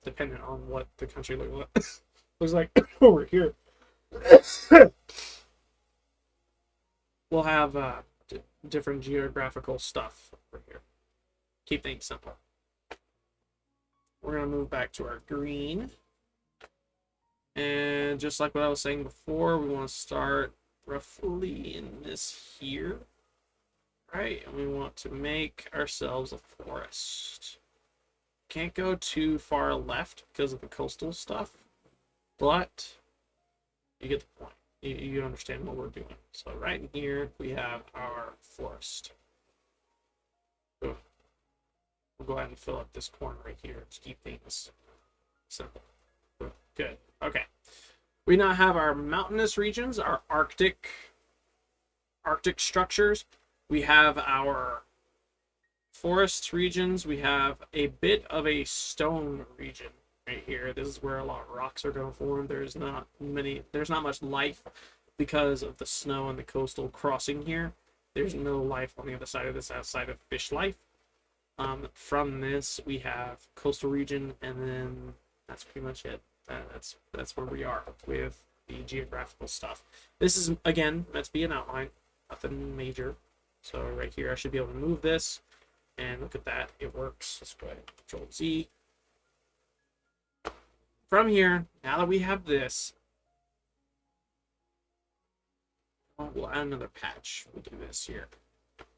dependent on what the country looks like over here. We'll have different geographical stuff over here. Keep things simple. We're going to move back to our green. And just like what I was saying before, we want to start roughly in this here. Right? And we want to make ourselves a forest. Can't go too far left because of the coastal stuff, but you get the point. You understand what we're doing. So right in here, we have our forest. We'll go ahead and fill up this corner right here to keep things simple. Good. Okay. We now have our mountainous regions, our Arctic structures. We have our forest regions. We have a bit of a stone region right here. This is where a lot of rocks are going to form. There's not much life because of the snow and the coastal crossing here. There's no life on the other side of this outside of fish life. From this, we have coastal region, and then that's pretty much it. That's where we are with the geographical stuff. This is, again, meant to be an outline, nothing major. So right here, I should be able to move this, and look at that, it works. Let's go ahead and Control Z. From here, now that we have this, we'll add another patch. We'll do this here.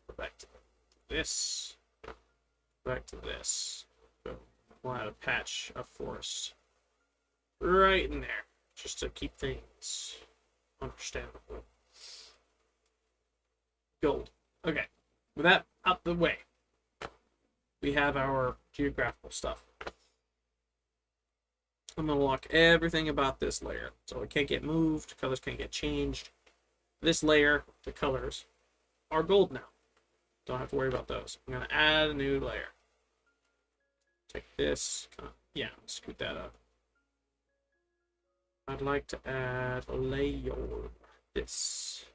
Go back to this. Back to this. We'll add a patch of forest right in there, just to keep things understandable. Gold. Okay, with that out the way, we have our geographical stuff. I'm going to lock everything about this layer, so it can't get moved, colors can't get changed. This layer, the colors, are gold now. Don't have to worry about those. I'm going to add a new layer. Take this, yeah, scoot that up. I'd like to add a layer, this.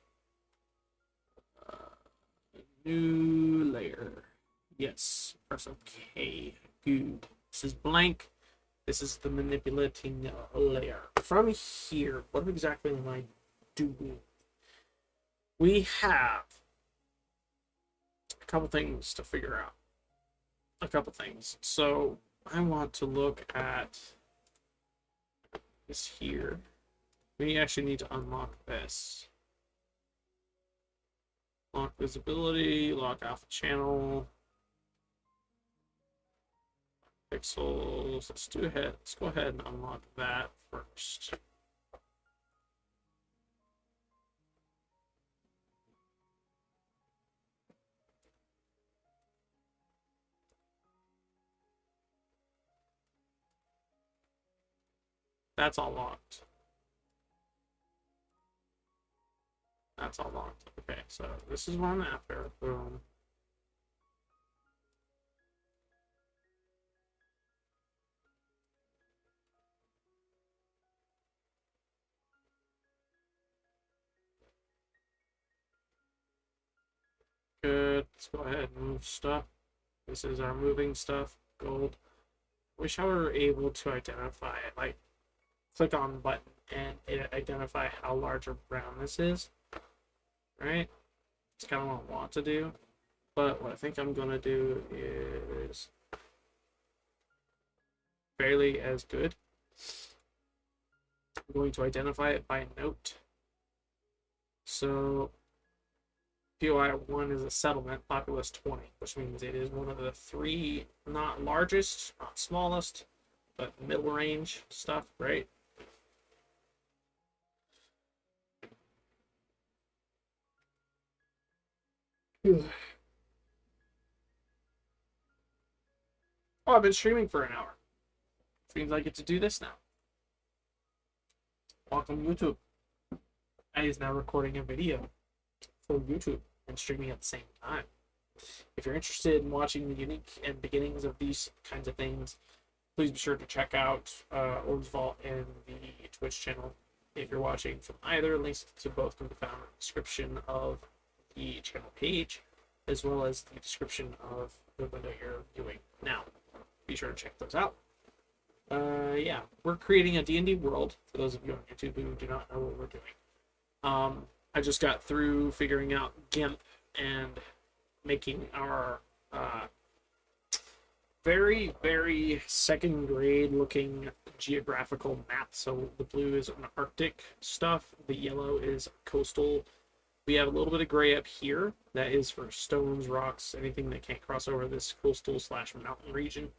New layer. Yes, press OK. Good. This is blank. This is the manipulating layer. From here, what exactly am I doing? We have a couple things to figure out. A couple things. So I want to look at this here. We actually need to unlock this. Lock visibility, lock alpha channel, pixels. Let's go ahead and unlock that first. That's all locked. That's all locked. Okay, so this is what I'm after. Boom. Good. Let's go ahead and move stuff. This is our moving stuff. Gold. Wish I were able to identify it. Like, click on the button and it identify how large or brown this is. Right? It's kind of what I want to do. But what I think I'm going to do is fairly as good. I'm going to identify it by note. So POI1 is a settlement, populous 20, which means it is one of the three, not largest, not smallest, but middle range stuff, right? Oh, I've been streaming for an hour. Which means I get to do this now. Welcome, YouTube. I is now recording a video for YouTube and streaming at the same time. If you're interested in watching the unique and beginnings of these kinds of things, please be sure to check out Orbs Vault and the Twitch channel. If you're watching from either, links to both can be found in the description of the channel page, as well as the description of the window you're viewing now. Be sure to check those out. Yeah, we're creating a D&D world, for those of you on YouTube who do not know what we're doing. I just got through figuring out GIMP and making our very, very second grade looking geographical map. So the blue is an Arctic stuff, the yellow is coastal. We have a little bit of gray up here that is for stones, rocks, anything that can't cross over this coastal / mountain region,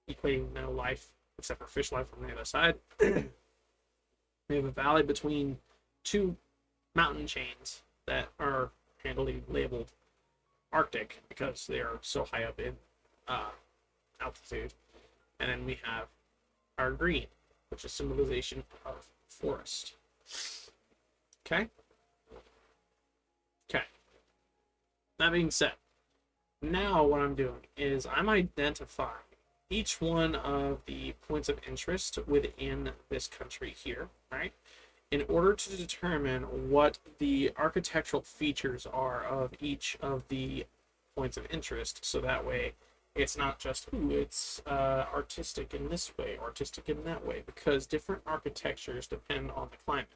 equating no life except for fish life on the other side. We have a valley between two mountain chains that are handily labeled Arctic because they are so high up in altitude. And then we have our green, which is symbolization of forest. Okay? Okay. That being said, now what I'm doing is I'm identifying each one of the points of interest within this country here, right? In order to determine what the architectural features are of each of the points of interest, so that way it's not just, ooh, it's artistic in this way, artistic in that way, because different architectures depend on the climate.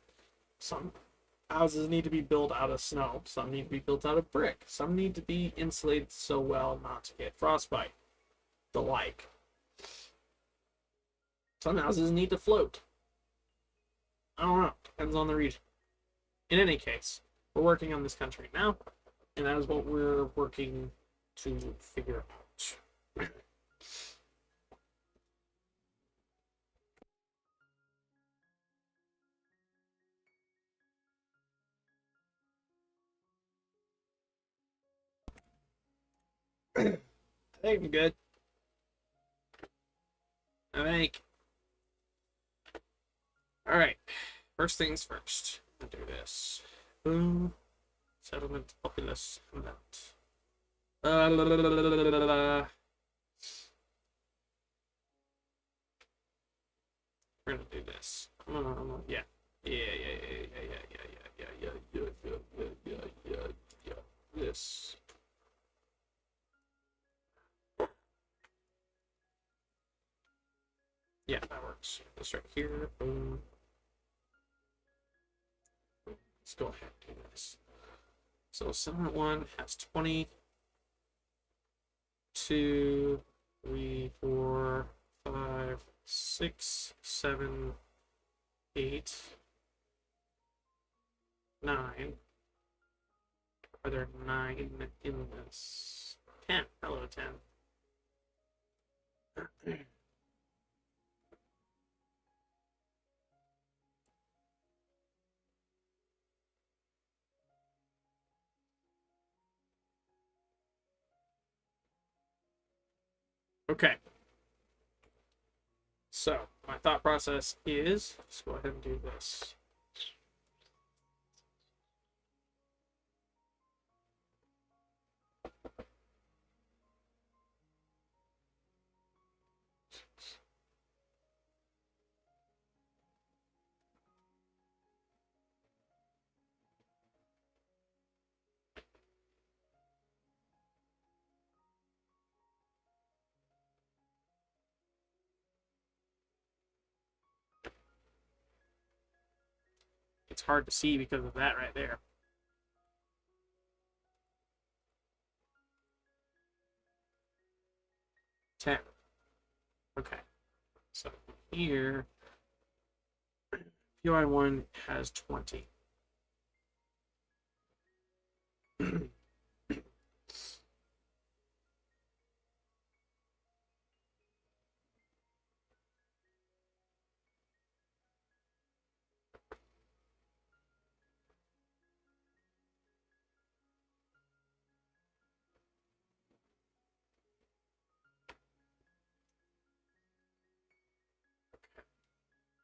Some houses need to be built out of snow, some need to be built out of brick, some need to be insulated so well not to get frostbite, the like. Some houses need to float. I don't know. Depends on the region. In any case, we're working on this country now, and that is what we're working to figure out. I think I'm good. I think. Alright. First things first. I'll do this. Boom. Settlement, populous, amount. We're gonna do this. Yeah. Yeah. This. Yeah, that works. This right here. Boom. Let's go ahead and do this. So settlement 1 has 20. 2, 3, 4, 5, 6, 7, 8, 9. Are there 9 in this? 10. Hello, 10. Okay. So, my thought process is, let's go ahead and do this. It's hard to see because of that right there. Ten. Okay. So here, POI1 has 20.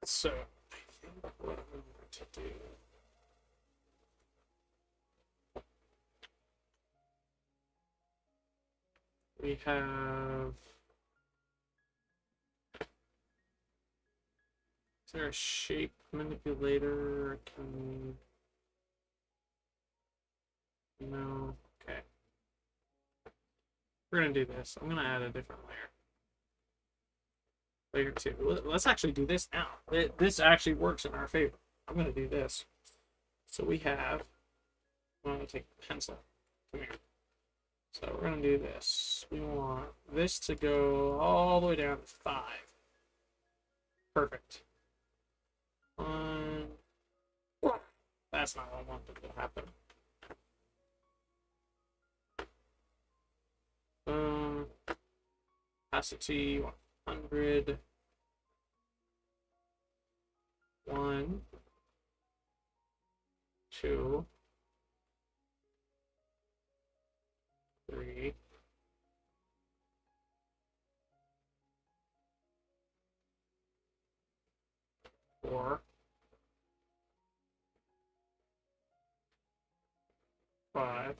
So, I think what I'm going to do. We have. Is there a shape manipulator? Can. No. Okay. We're going to do this. I'm going to add a different layer. Layer 2. Let's actually do this now. This actually works in our favor. I'm going to do this. So we have. I'm going to take a pencil. Come here. So we're going to do this. We want this to go all the way down to 5. Perfect. That's not what I wanted to happen. Opacity 100. 1, 2, 3, 4, 5,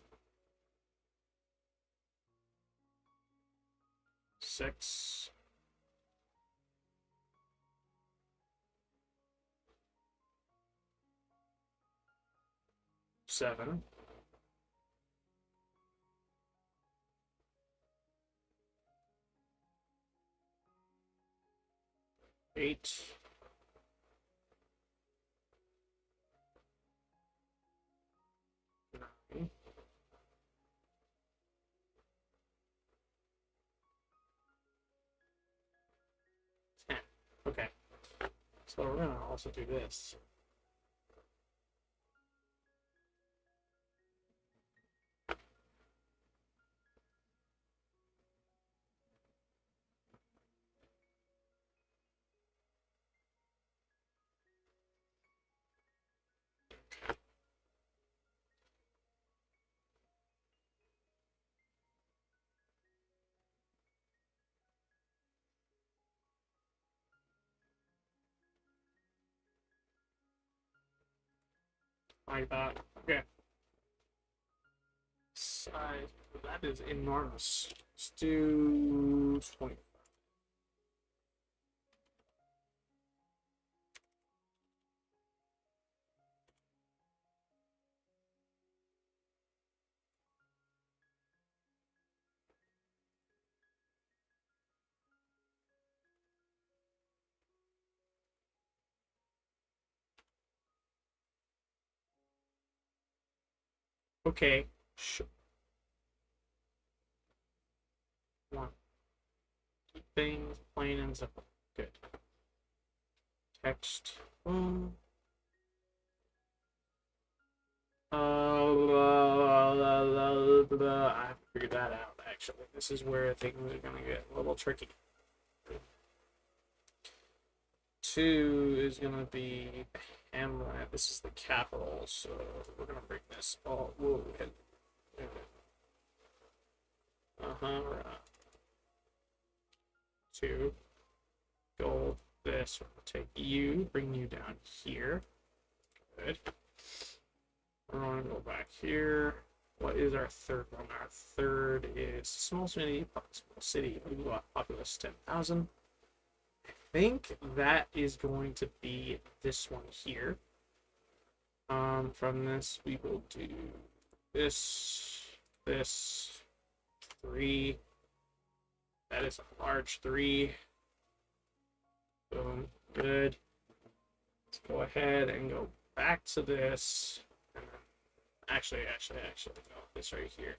6, 7, 8, 9, 10. Okay. So we're gonna also do this. Like that. Okay. Size. That is enormous. Let's do 20. Okay. One. Keep things plain and simple. Good. Text. I have to figure that out, actually. This is where things are going to get a little tricky. 2 is going to be Hamlet. This is the capital, so we're going to bring this all. Whoa. Right. 2. Gold. This. We're going to take you, bring you down here. Good. We're going to go back here. What is our third one? Our third is small city, populous 10,000. I think that is going to be this one here. From this, we will do this, 3. That is a large 3. Boom, good. Let's go ahead and go back to this. And then actually, no, this right here.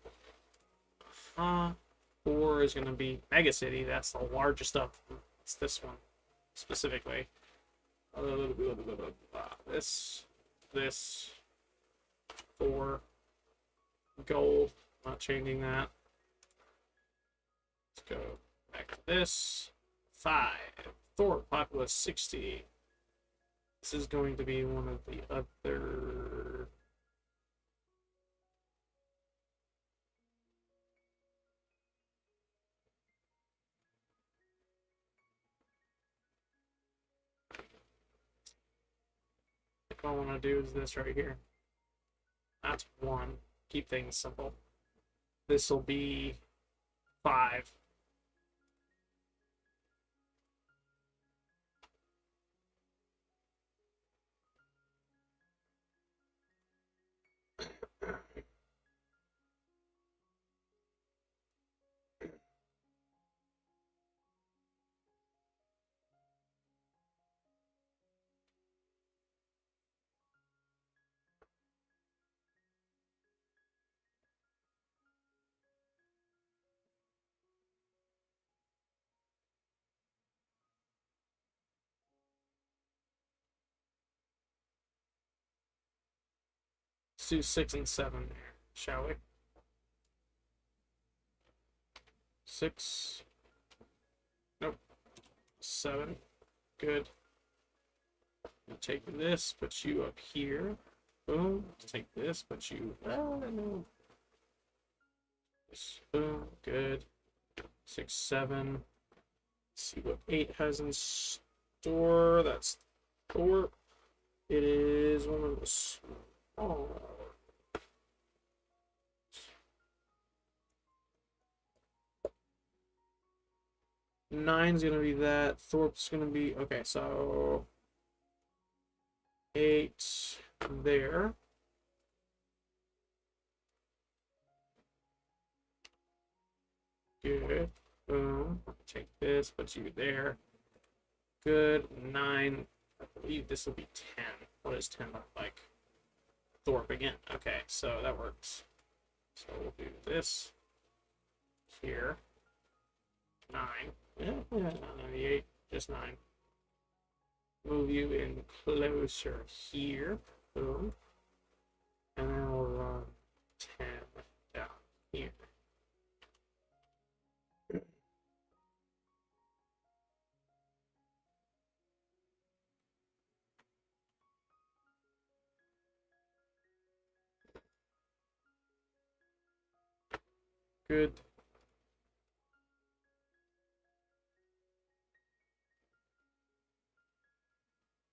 4 is going to be Mega City. That's the largest of them. It's this one specifically. This, 4, gold. Not changing that. Let's go back to this. 5. Thor populace 60. This is going to be one of the other. What I want to do is this right here. That's 1. Keep things simple. This will be 5. Let's do 6 and 7 there, shall we? 6. Nope. 7. Good. I'll take this, put you up here. Boom. Take this, put you. Oh, no. Boom. Good. 6, 7. Let's see what 8 has in store. That's Thor. It is one of the small. Nine's gonna be that. Thorpe's gonna be okay. So 8 there. Good. Boom. Take this, put you there. Good. 9. I believe this will be 10. What does 10 look like? Thorpe again. Okay, so that works. So we'll do this here. 9. Yeah, not 98, just 9. Move you in closer here. Boom. And then we'll run 10 down here. Good.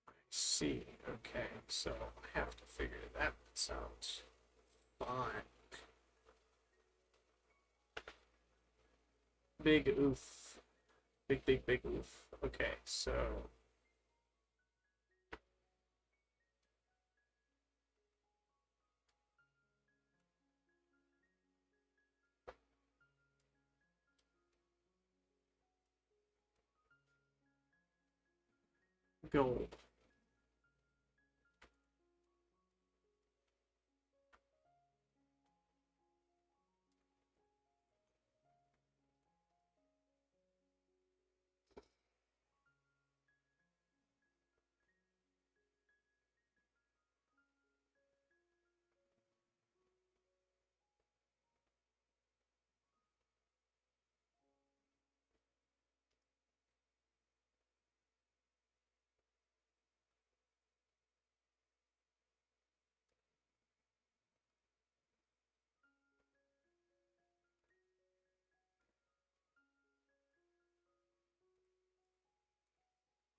I see. Okay, so I have to figure that out. Fine. Big oof. Big oof. Okay, so gold.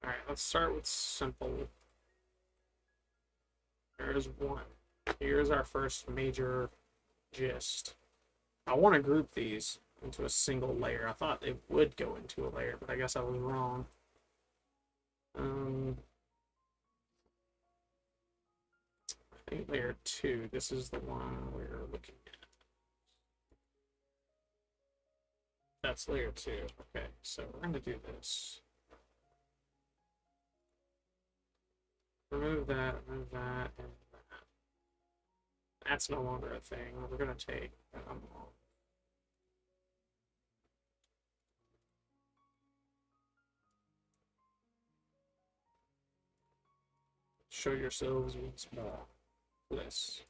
Alright, let's start with simple. There's 1. Here's our first major gist. I want to group these into a single layer. I thought they would go into a layer, but I guess I was wrong. I think layer 2, this is the one we're looking at. That's layer 2. Okay, so we're going to do this. Remove that, and that. That's no longer a thing. We're going to take show yourselves once more. This.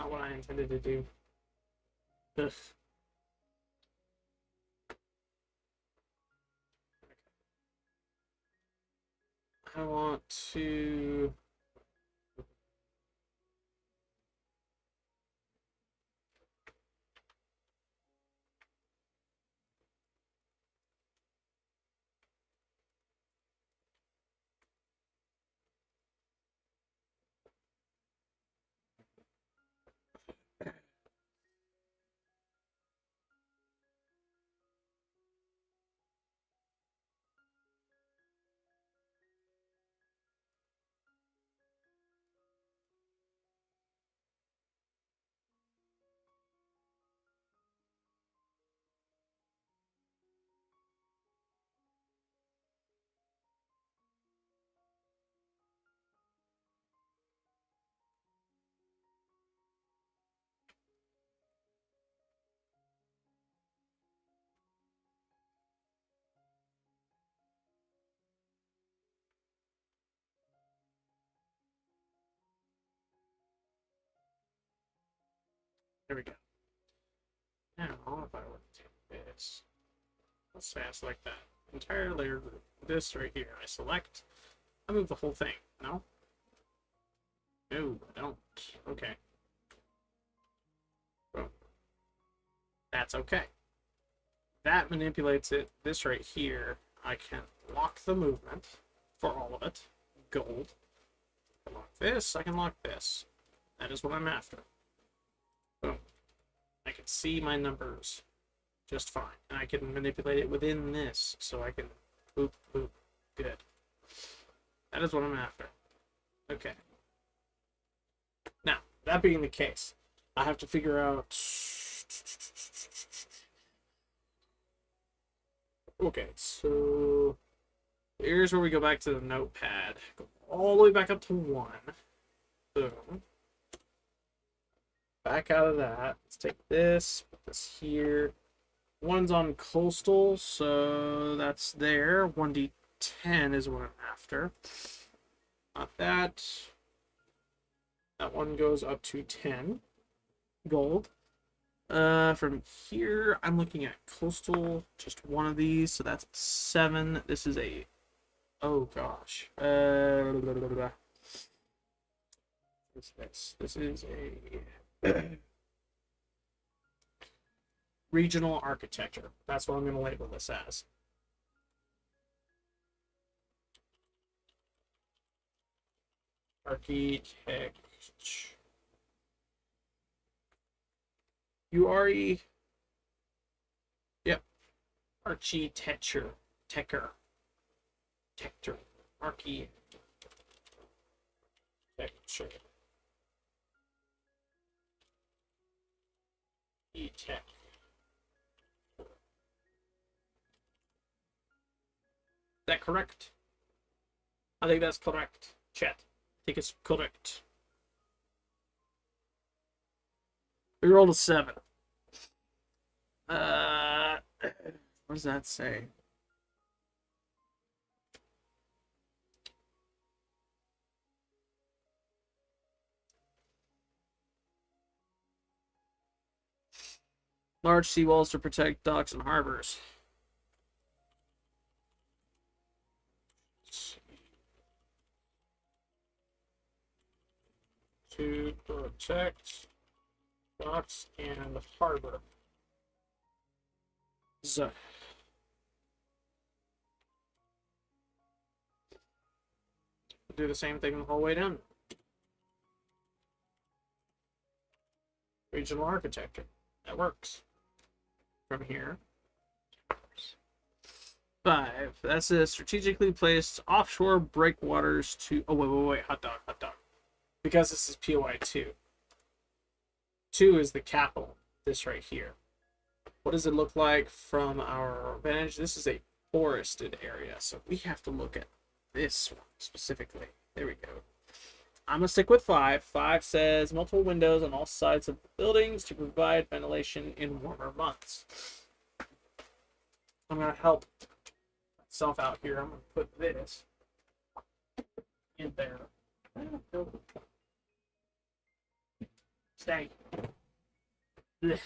Not what I intended to do. Ugh. I want to... There we go. Now, if I were to take this, let's say I select that entire layer group. This right here, I select, I move the whole thing. No? No, I don't. Okay. Boom. That's okay. That manipulates it. This right here, I can lock the movement for all of it. Gold. I can lock this, I can lock this. That is what I'm after. Boom. I can see my numbers just fine. And I can manipulate it within this, so I can boop, boop. Good. That is what I'm after. Okay. Now, that being the case, I have to figure out... Okay, so... Here's where we go back to the notepad. Go all the way back up to 1. Boom. Back out of that. Let's take this, put this here. 1's on coastal, so that's there. 1d10 is what I'm after. Not that. That one goes up to 10 gold. From here, I'm looking at coastal, just one of these, so that's 7. This is a... Oh, gosh. What's this? This is a... regional architecture. That's what I'm going to label this as. Architect. URE. Yep. Architecture. Techer. Tector. Architecture. E-tech. Is that correct? I think that's correct. Chat. I think it's correct. We rolled a 7. What does that say? Large seawalls to protect docks and harbors. To protect docks and harbor. So. Do the same thing the whole way down. Regional architecture. That works. From here. 5. That's a strategically placed offshore breakwaters to... Oh, wait. Hot dog. Because this is POI 2. 2 is the capital. This right here. What does it look like from our vantage? This is a forested area, so we have to look at this one specifically. There we go. I'm going to stick with 5. 5 says multiple windows on all sides of the buildings to provide ventilation in warmer months. I'm going to help myself out here. I'm going to put this in there. Dang. Blech.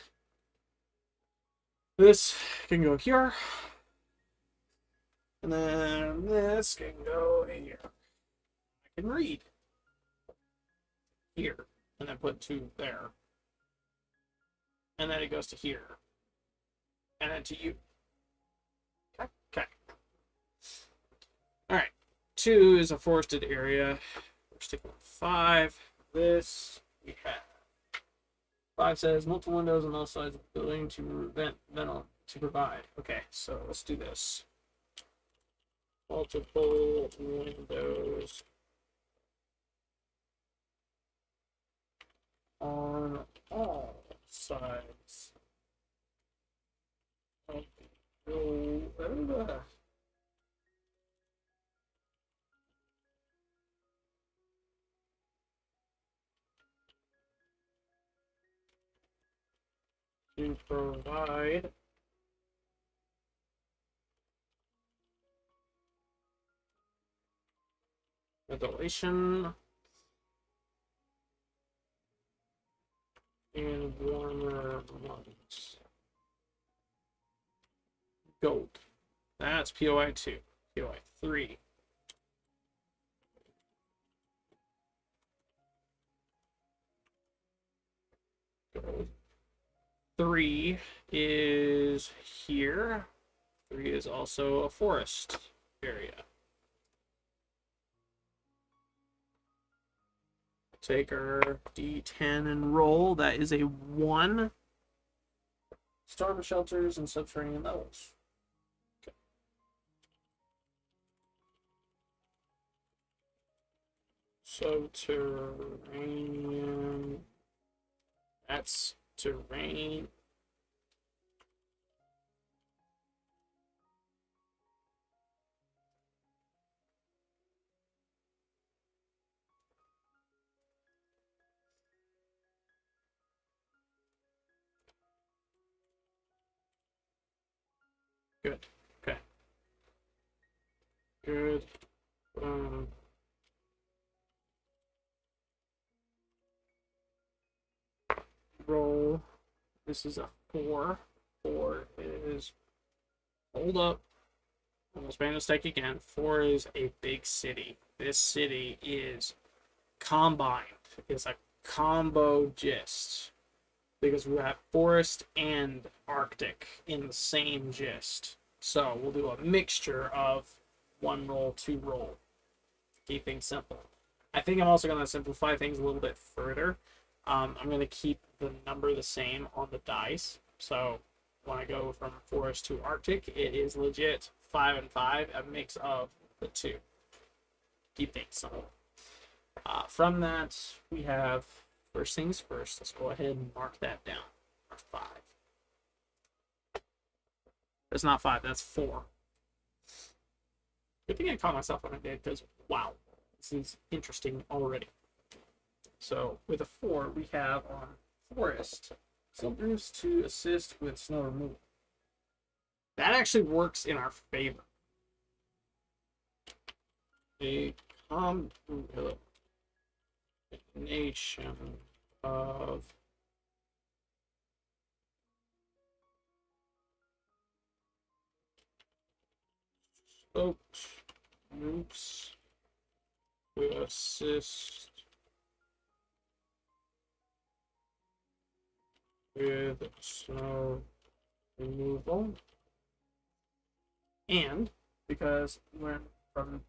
This can go here. And then this can go here. I can read here. And then put 2 there. And then it goes to here. And then to you. Okay. Alright. 2 is a forested area. We're sticking with 5. This we have. 5 says multiple windows on both sides of the building to to provide. Okay, so let's do this. Multiple windows on all sides of the building. To provide ventilation in warmer months. Gold. That's POI 2. POI 3. Gold. 3 is here. 3 is also a forest area. Take our D10 and roll. That is a 1. Storm shelters and subterranean levels. Okay. Subterranean. That's terrain. Good. Okay. Good. Roll. This is a 4. 4 is hold up. Almost made a mistake again. 4 is a big city. This city is combined. It's a combo gist. Because we have forest and Arctic in the same gist. So we'll do a mixture of 1 roll, 2 roll. Keep things simple. I think I'm also going to simplify things a little bit further. I'm going to keep the number the same on the dice. So when I go from forest to Arctic, it is legit 5 and 5, a mix of the 2. Keep things simple. From that, we have first things first. Let's go ahead and mark that down. Our 5. That's not 5, that's 4. Good thing I caught myself on it because, wow, this is interesting already. So with a 4, we have on forest some roofs to assist with snow removal. That actually works in our favor. A combination of sloped roofs to assist with snow removal. And because when from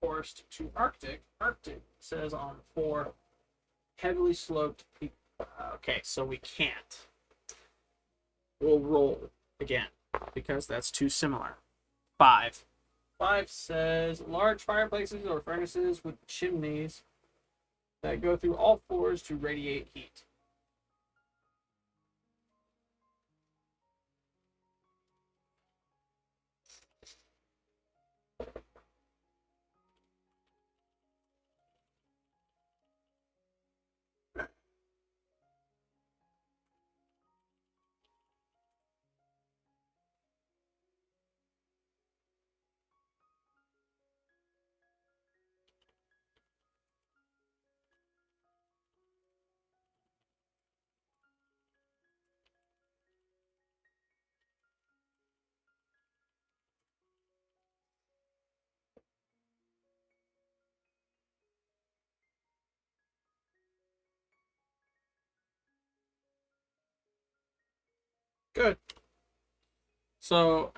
forest to Arctic, Arctic says on 4 heavily sloped peak. Okay, so we can't. We'll roll again because that's too similar. 5. 5 says large fireplaces or furnaces with chimneys that go through all floors to radiate heat. Good. So,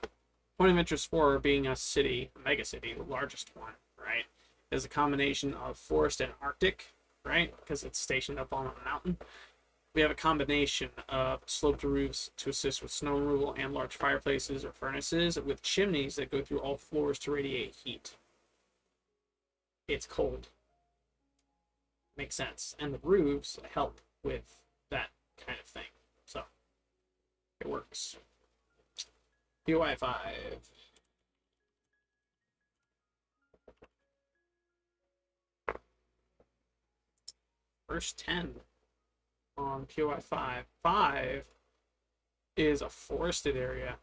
point of interest 4 being a city, a mega city, the largest one, right, is a combination of forest and Arctic, right, because it's stationed up on a mountain. We have a combination of sloped roofs to assist with snow removal and large fireplaces or furnaces with chimneys that go through all floors to radiate heat. It's cold. Makes sense. And the roofs help with that kind of thing. So it works. POI 5. First 10 on POI 5. 5 is a forested area.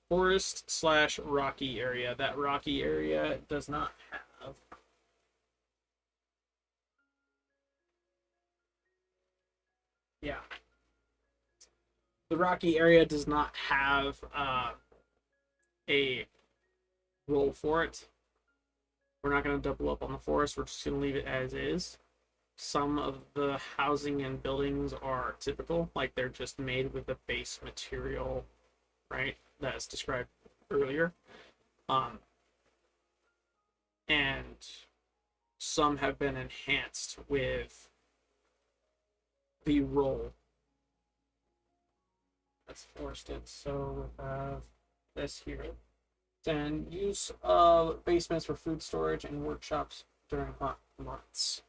Forest slash rocky area. That rocky area does not have. Yeah. The rocky area does not have a role for it. We're not going to double up on the forest. We're just going to leave it as is. Some of the housing and buildings are typical, like they're just made with the base material, right, that's described earlier. Um, and some have been enhanced with the role that's forested. So we have this here. And use of basements for food storage and workshops during hot months.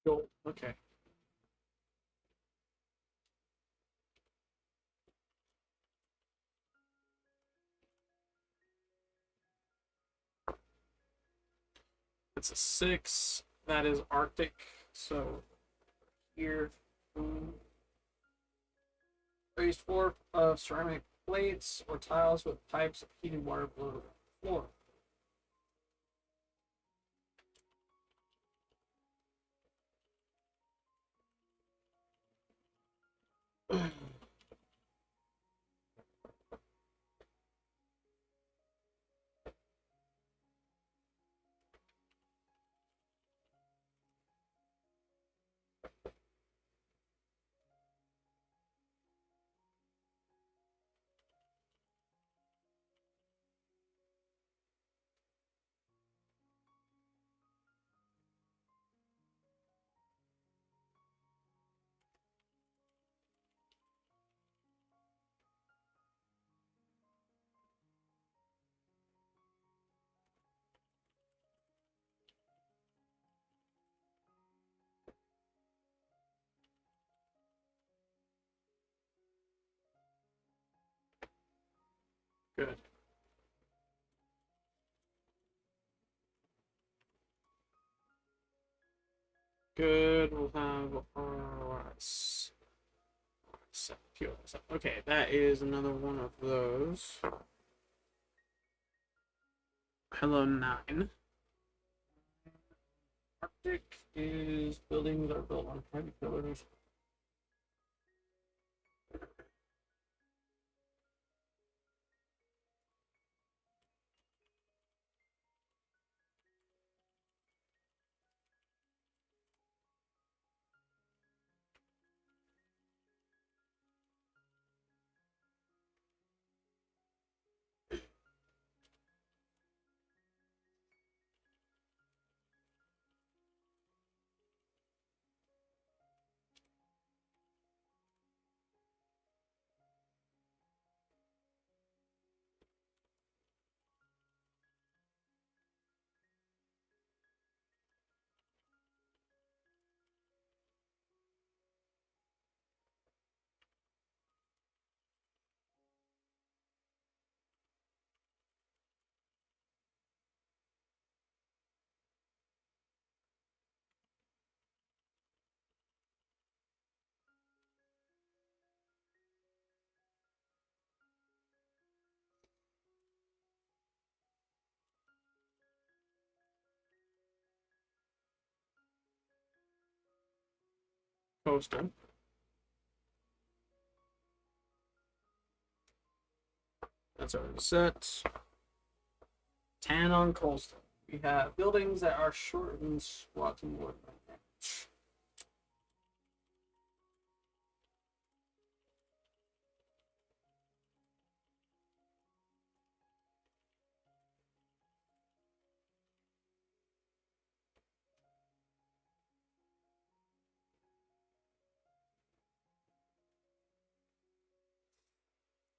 Cool. Okay. It's a 6. That is Arctic. So here, raised floor of ceramic plates or tiles with pipes of heated water below the floor. Good. Good. We'll have Okay, that is another one of those. Hello, 9. Arctic is buildings are built on heavy pillars. Coastal. That's already set. 10 on coastal. We have buildings that are short and squat and wood.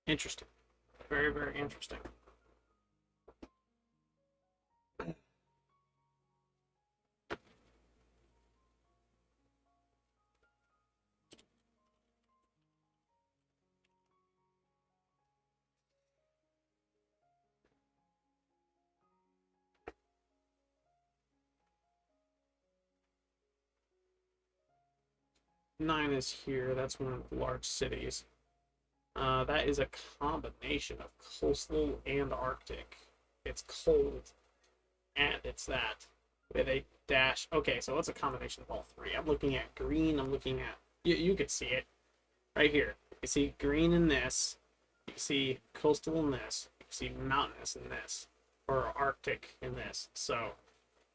Interesting. Very, very interesting. Nine is here. That's one of the large cities. That is a combination of coastal and Arctic. It's cold, and it's that with a dash. Okay, so it's a combination of all three. I'm looking at green. I'm looking at you can see it right here. You see green in this. You see coastal in this. You see mountainous in this, or Arctic in this. So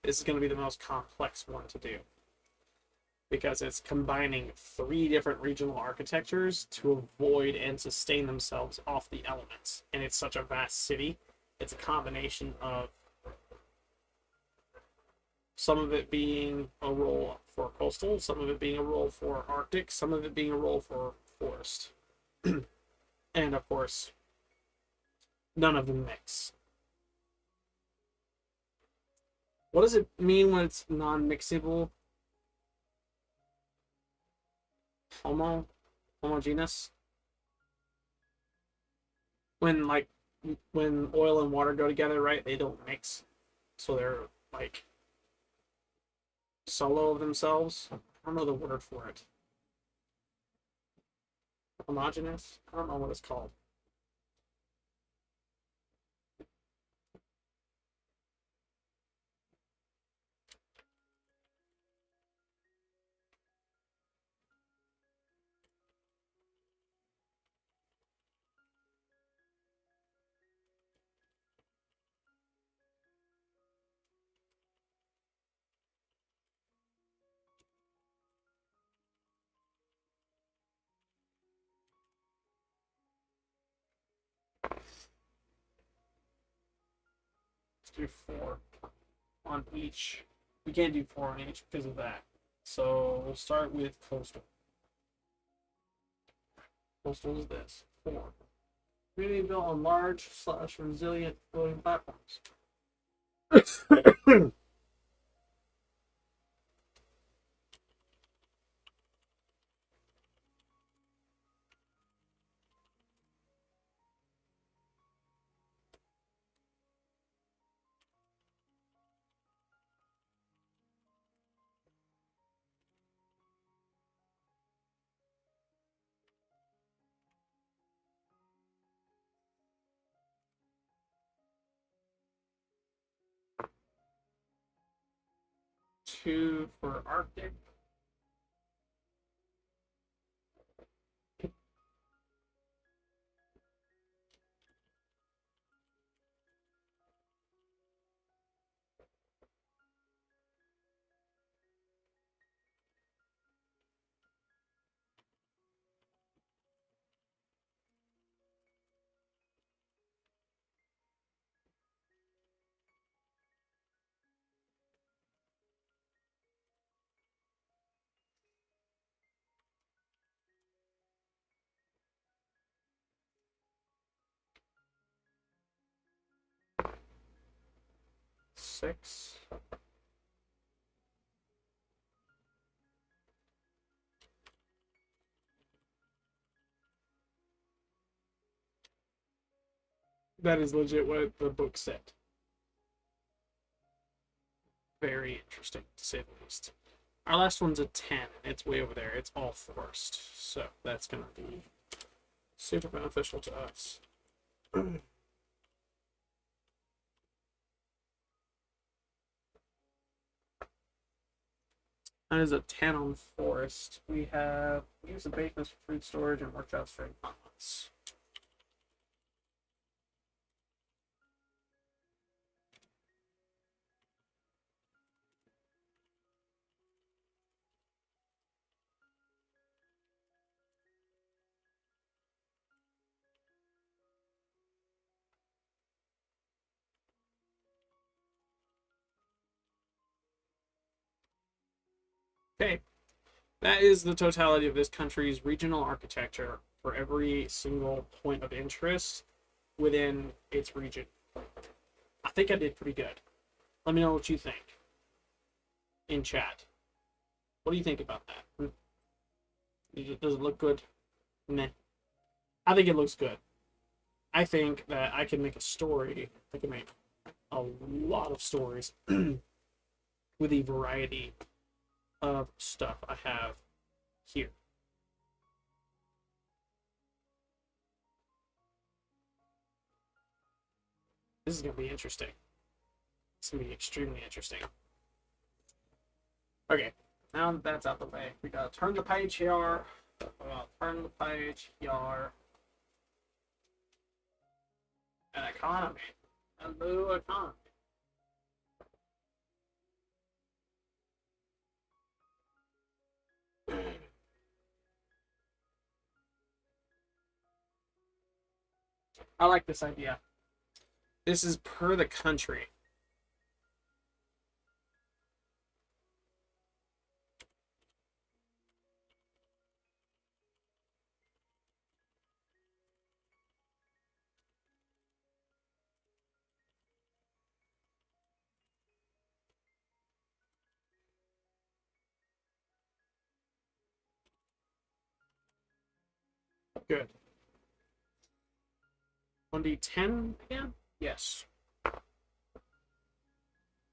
this is going to be the most complex one to do, because it's combining 3 different regional architectures to avoid and sustain themselves off the elements. And it's such a vast city. It's a combination of some of it being a role for coastal, some of it being a role for Arctic, some of it being a role for forest. And of course, none of them mix. What does it mean when it's non-mixable? Homogeneous? When when oil and water go together, right? They don't mix. So they're like solo of themselves. I don't know the word for it. Homogeneous? I don't know what it's called. Let's do 4 on each. We can't do 4 on each because of that. So we'll start with coastal. Coastal is this 4. Community built on large / resilient floating platforms. 2 for Arctic. Six. That is legit what the book said. Very interesting, to say the least. Our last one's a 10. It's way over there. It's all forest. So that's going to be super beneficial to us. That is a 10 on forest. We use the bakeness for food storage and workshops during hot months. Okay, that is the totality of this country's regional architecture for every single point of interest within its region. I think I did pretty good. Let me know what you think in chat. What do you think about that? Does it look good? Meh. I think it looks good. I think that I can make a story. I can make a lot of stories with a variety of stuff I have here. This is going to be interesting. It's going to be extremely interesting. Okay, now that that's out the way, we got to turn the page here. Turn the page here. An economy. A new economy. I like this idea. This is per the country. Good. 1d10 again? Yes.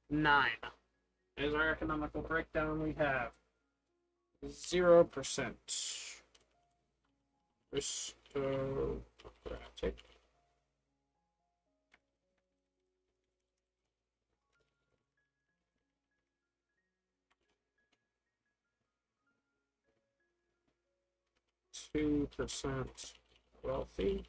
9. As our economical breakdown, we have 0% aristocratic. %2 wealthy.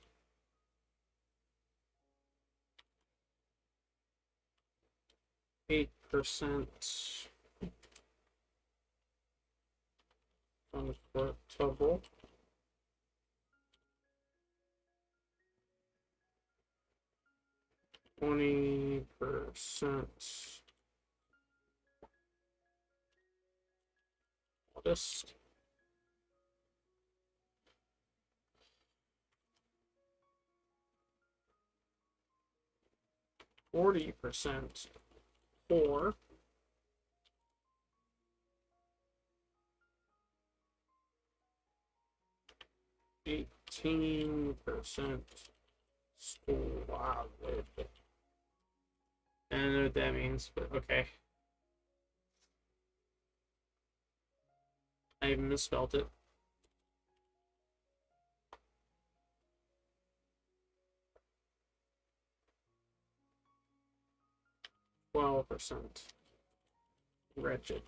8% comfortable. 20% modest. 40% poor. 18% squalid. I don't know what that means, but okay. I even misspelled it. 12%. Wretched.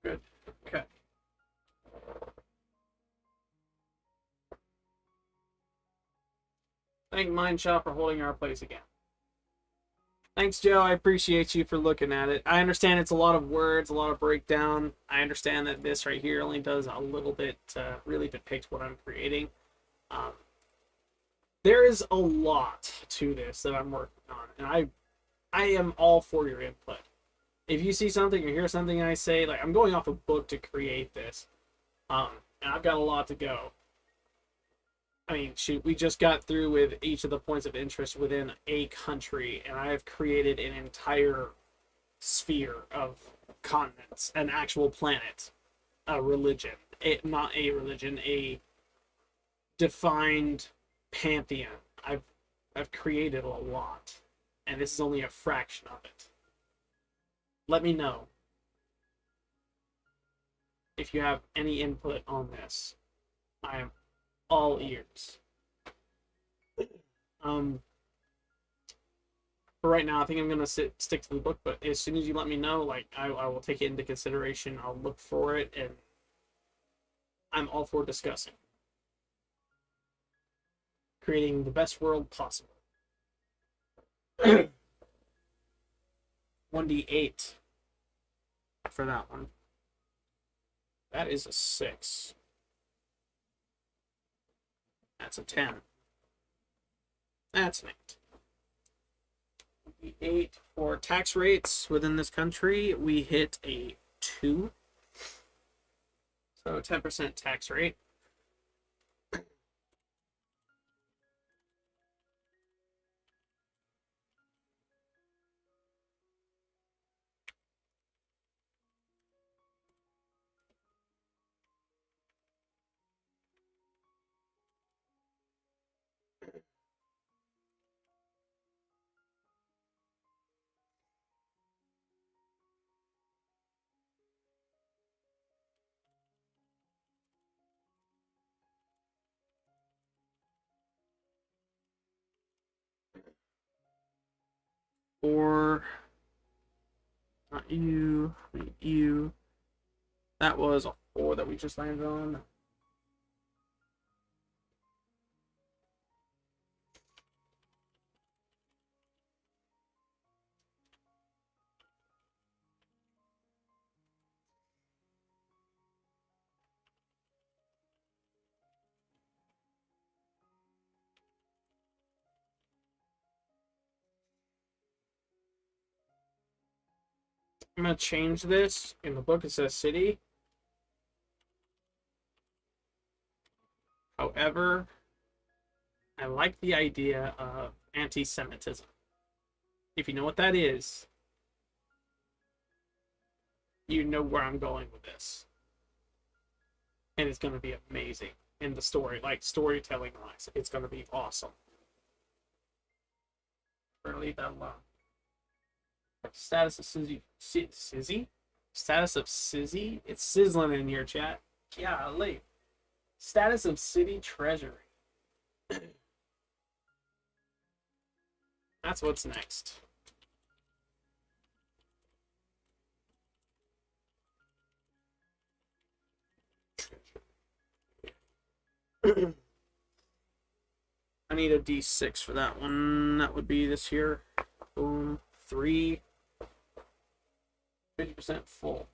Good. Okay. Thank Mindshop for holding our place again. Thanks, Joe. I appreciate you for looking at it. I understand it's a lot of words, a lot of breakdown. I understand that this right here only does a little bit to really depict what I'm creating. Um, there is a lot to this that I'm working on, and I am all for your input. If you see something or hear something I say, like I'm going off a book to create this, and I've got a lot to go. I mean, shoot, we just got through with each of the points of interest within a country, and I have created an entire sphere of continents, an actual planet, a religion, not a religion, a defined pantheon. I've created a lot, and this is only a fraction of it. Let me know if you have any input on this. I am all ears. For right now, I think I'm gonna stick to the book. But as soon as you let me know, like I will take it into consideration. I'll look for it, and I'm all for discussing, creating the best world possible. 1d8 for that one. That is a 6. That's a 10. That's an 8. 8 for tax rates within this country, we hit a 2. So 10% tax rate. Or not you, you. That was a 4 that we just landed on. I'm gonna change this. In the book it says city. However, I like the idea of anti-Semitism. If you know what that is, you know where I'm going with this. And it's gonna be amazing in the story, like storytelling wise. It's gonna be awesome. We're gonna leave that alone. Status of Sizzy? Status of Sizzy? It's sizzling in here, chat. Golly. Status of city treasury. That's what's next. I need a D6 for that one. That would be this here. Boom. 3. 50% full.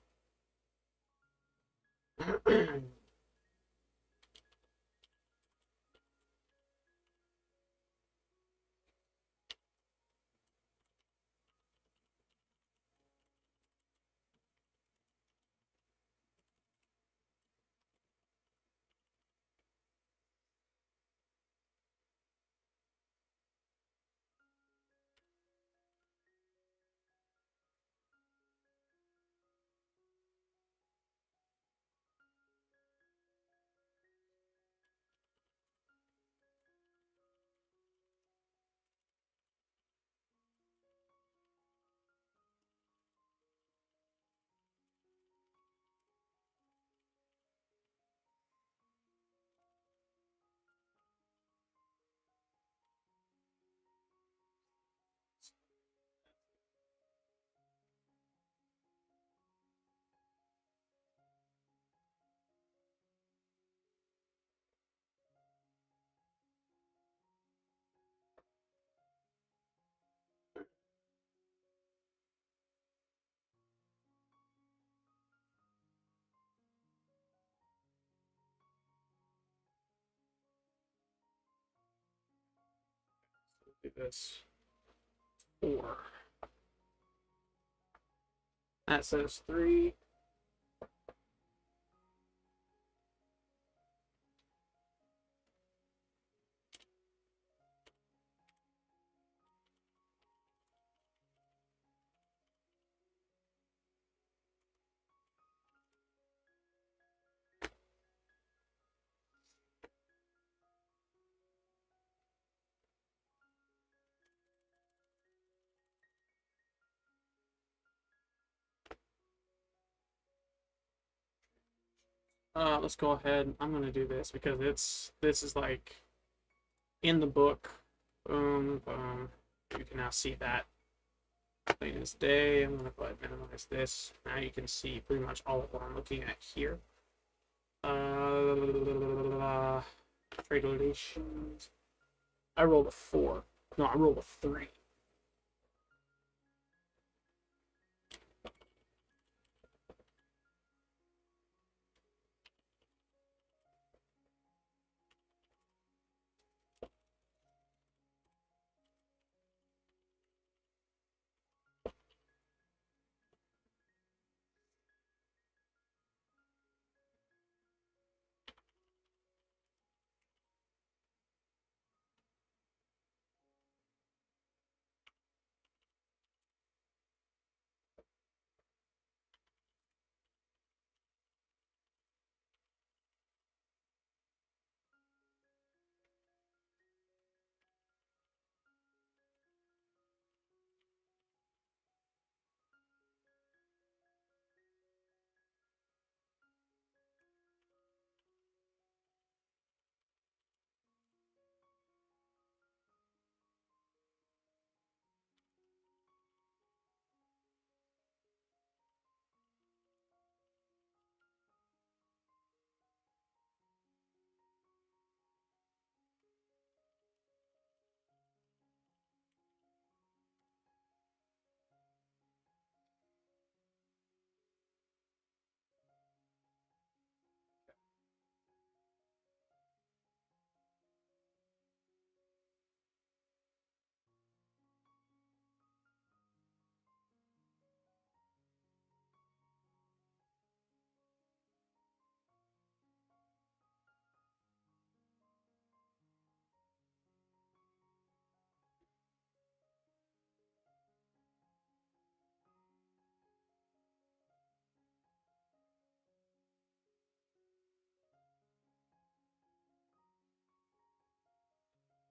Do this 4. That says 3. Let's go ahead. I'm gonna do this because this is like in the book. Boom, boom. You can now see that plain as day. I'm gonna go ahead and minimize this. Now you can see pretty much all of what I'm looking at here. Trade relations. I rolled a 4. No, I rolled a 3.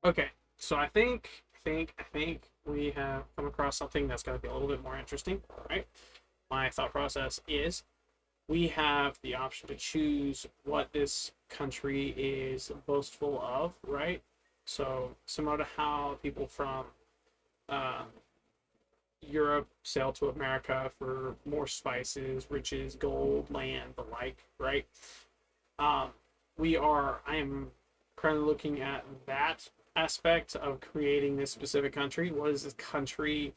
Okay, so I think we have come across something that's going to be a little bit more interesting. All right, my thought process is we have the option to choose what this country is boastful of, right? So similar to how people from uh, Europe sail to America for more spices, riches, gold, land, the like, right? Um, I am currently looking at that aspect of creating this specific country. What is this country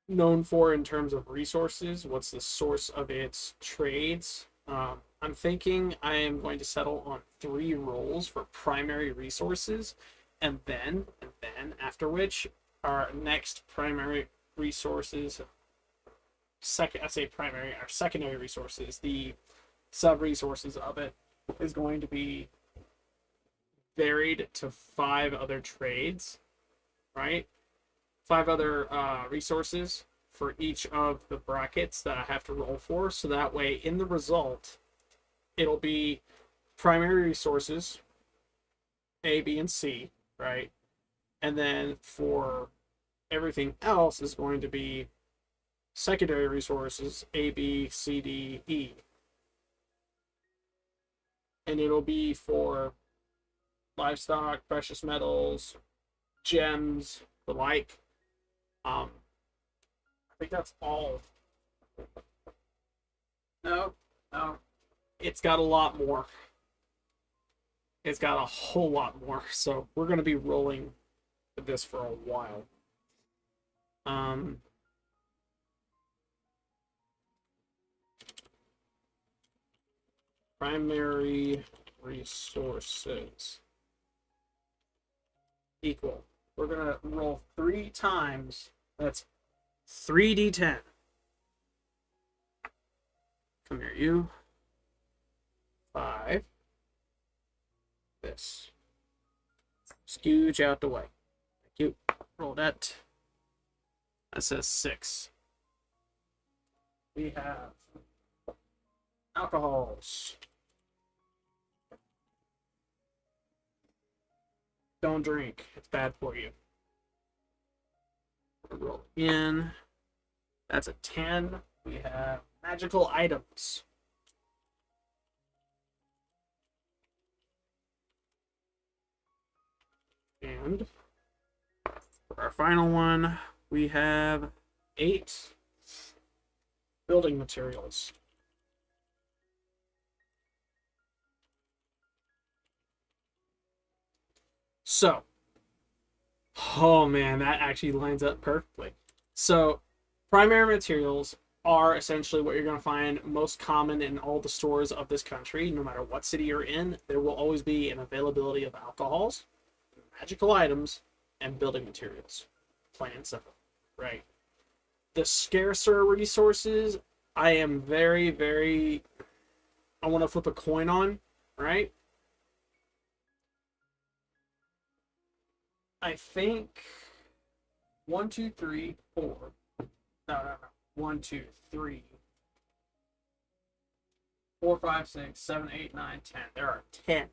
known for in terms of resources? What's the source of its trades? I'm thinking I am going to settle on 3 roles for primary resources, and then after which our next primary resources, second I say primary, our secondary resources, the sub resources of it is going to be varied to 5 other trades, right? 5 other resources for each of the brackets that I have to roll for. So that way, in the result, it'll be primary resources A, B, and C, right? And then for everything else is going to be secondary resources A, B, C, D, E. And it'll be for livestock, precious metals, gems, the like. I think that's all. No, no. It's got a lot more. It's got a whole lot more. So we're going to be rolling with this for a while. Um, Primary resources equal. we're gonna roll 3 times. That's 3d10. Come here, you. 5. This. Scooch out the way. Thank you. Roll that. That says 6. We have alcohols. Don't drink. It's bad for you. Roll in. That's a 10. We have magical items. And for our final one, we have 8 building materials. So, oh man, that actually lines up perfectly. So, primary materials are essentially what you're going to find most common in all the stores of this country. No matter what city you're in, there will always be an availability of alcohols, magical items, and building materials. Plain and simple, right? The scarcer resources, I am very, I want to flip a coin on, right? I think 1, 2, 3, 4. No. 1, 2, 3, 4, 5, 6, 7, 8, 9, 10. There are 10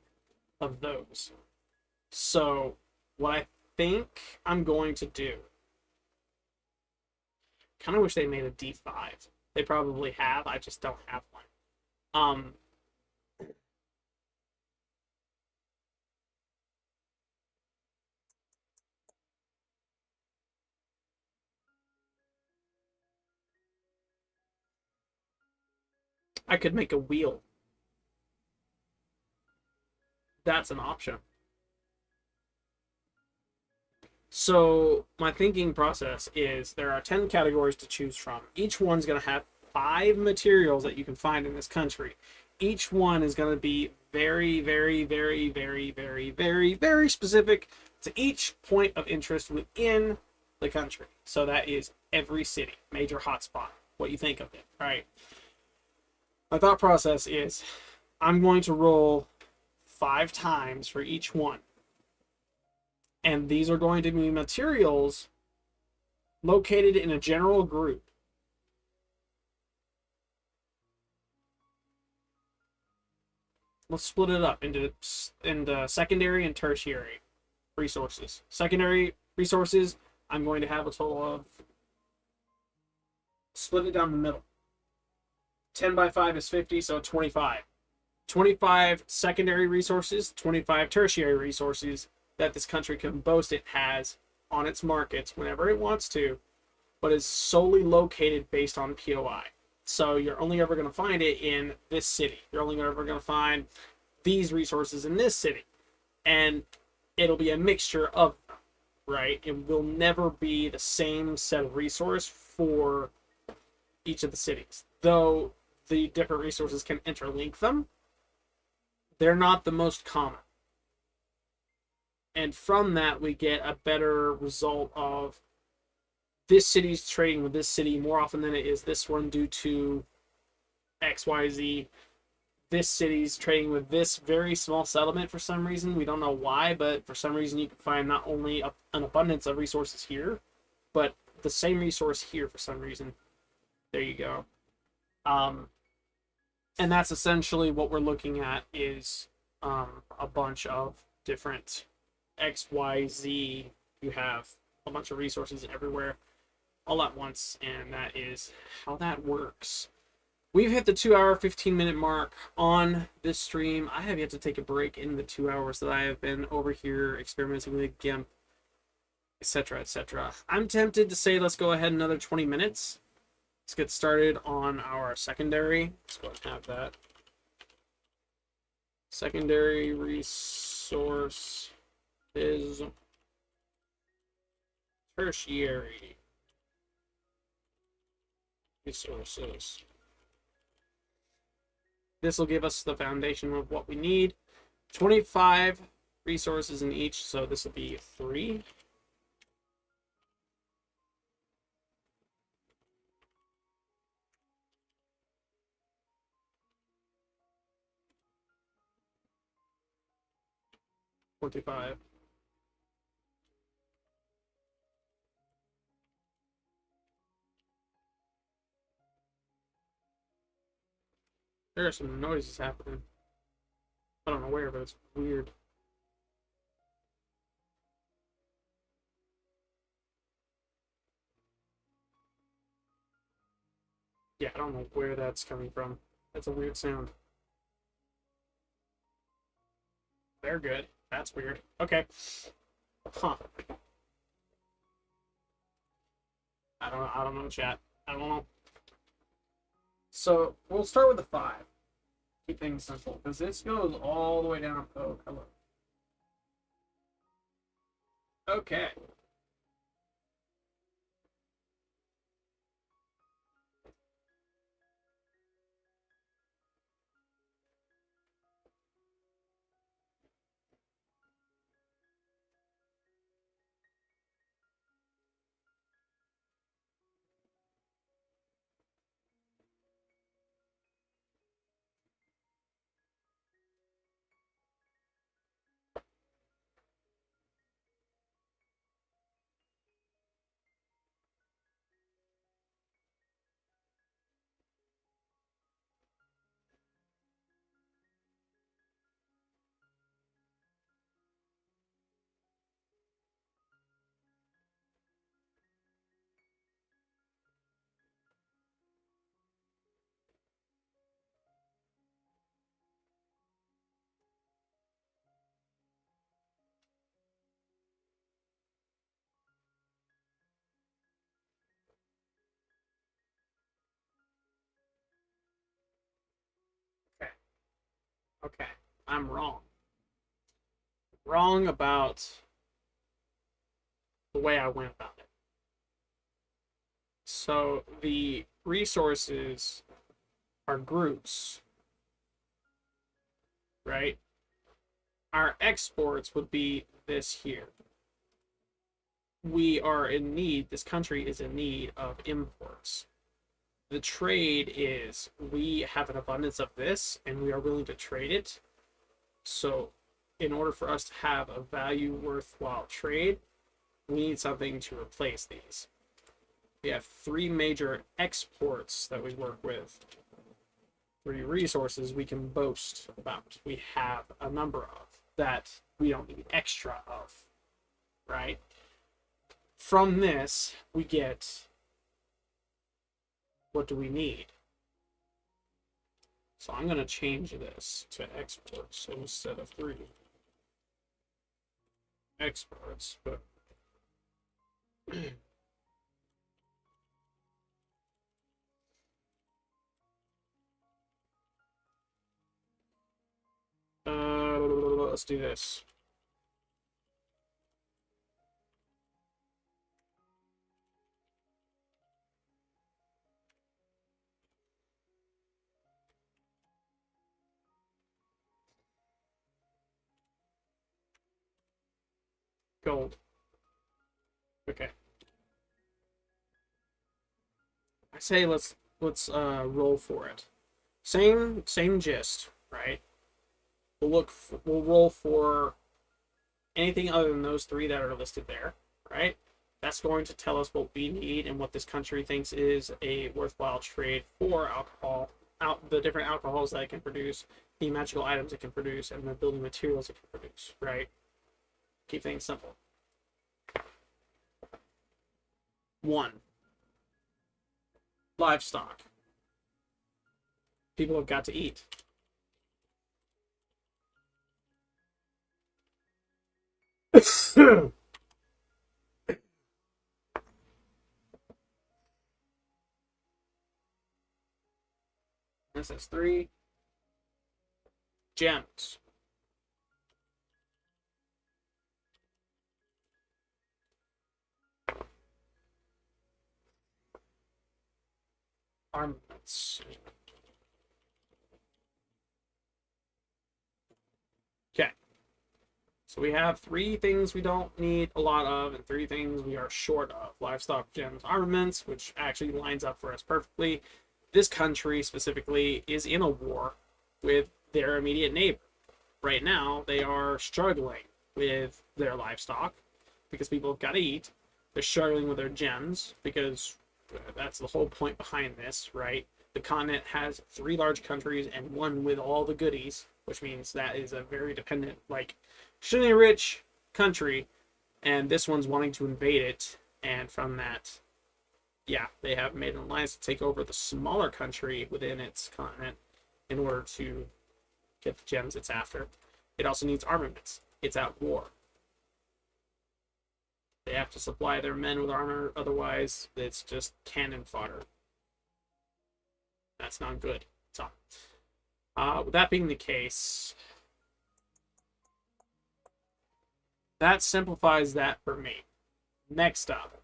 of those. So, what I think I'm going to do. Kind of wish they made a D5. They probably have. I just don't have one. I could make a wheel. That's an option. So my thinking process is there are 10 categories to choose from. Each one's going to have 5 materials that you can find in this country. Each one is going to be very specific to each point of interest within the country. So that is every city, major hotspot, what you think of it, right? My thought process is I'm going to roll 5 times for each one. And these are going to be materials located in a general group. Let's split it up into secondary and tertiary resources. Secondary resources, I'm going to have a total of, split it down the middle. 10 by 5 is 50, so 25. 25 secondary resources, 25 tertiary resources that this country can boast it has on its markets whenever it wants to, but is solely located based on POI. So you're only ever going to find it in this city. You're only ever going to find these resources in this city. And it'll be a mixture of them, right? It will never be the same set of resource for each of the cities. Though the different resources can interlink them, they're not the most common. And from that, we get a better result of this city's trading with this city more often than it is this one due to XYZ. This city's trading with this very small settlement for some reason. We don't know why, but for some reason you can find not only an abundance of resources here, but the same resource here for some reason. There you go. And that's essentially what we're looking at is a bunch of different XYZ. You have a bunch of resources everywhere all at once, and that is how that works. We've hit the 2-hour 15-minute mark on this stream. I have yet to take a break in the 2 hours that I have been over here experimenting with GIMP, etc., etc. I'm tempted to say let's go ahead another 20 minutes. Let's get started on our secondary. Let's go ahead and have that. Secondary resource is tertiary resources. This will give us the foundation of what we need. 25 resources in each, so this will be 3. 25. There are some noises happening. I don't know where, but it's weird. Yeah, I don't know where that's coming from. That's a weird sound. They're good. That's weird. Okay. Huh. I don't know, chat. I don't know. So we'll start with the 5. Keep things simple, because this goes all the way down. Oh, hello. Okay. Okay. Okay. I'm wrong. Wrong about the way I went about it. So the resources are groups, right? Our exports would be this here. We are in need, this country is in need of imports. The trade is we have an abundance of this and we are willing to trade it. So in order for us to have a value worthwhile trade, we need something to replace these. We have 3 major exports that we work with. 3 resources we can boast about. We have a number of that we don't need extra of, right? From this, we get, what do we need? So I'm going to change this to exports instead of 3 exports, but let's do this. Gold. Okay. I say let's roll for it. Same gist, right? We'll roll for anything other than those 3 that are listed there, right? That's going to tell us what we need and what this country thinks is a worthwhile trade for alcohol, the different alcohols that it can produce, the magical items it can produce, and the building materials it can produce, right? Keep things simple. 1. Livestock. People have got to eat. This is 3. Gems. Armaments. Okay. So we have 3 things we don't need a lot of, and 3 things we are short of. Livestock, gems, armaments, which actually lines up for us perfectly. This country specifically is in a war with their immediate neighbor. Right now, they are struggling with their livestock because people have got to eat. They're struggling with their gems because that's the whole point behind this, right? The continent has 3 large countries and one with all the goodies, which means that is a very dependent, like, extremely rich country, and this one's wanting to invade it. And from that, yeah, they have made an alliance to take over the smaller country within its continent in order to get the gems it's after. It also needs armaments. It's at war. They have to supply their men with armor, otherwise it's just cannon fodder. That's not good. So, with that being the case, that simplifies that for me. Next up,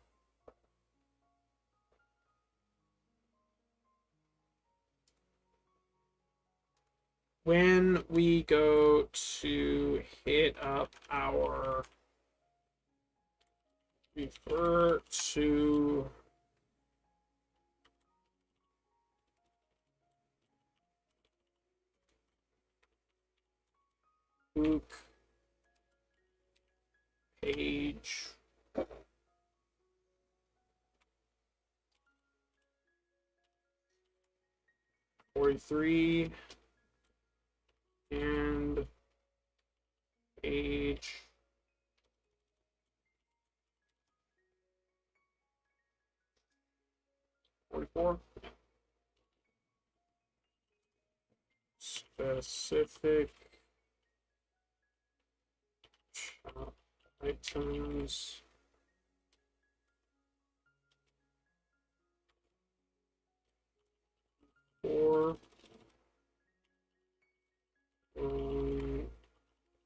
when we go to hit up our refer to book page 43 and page 44. Specific shop items for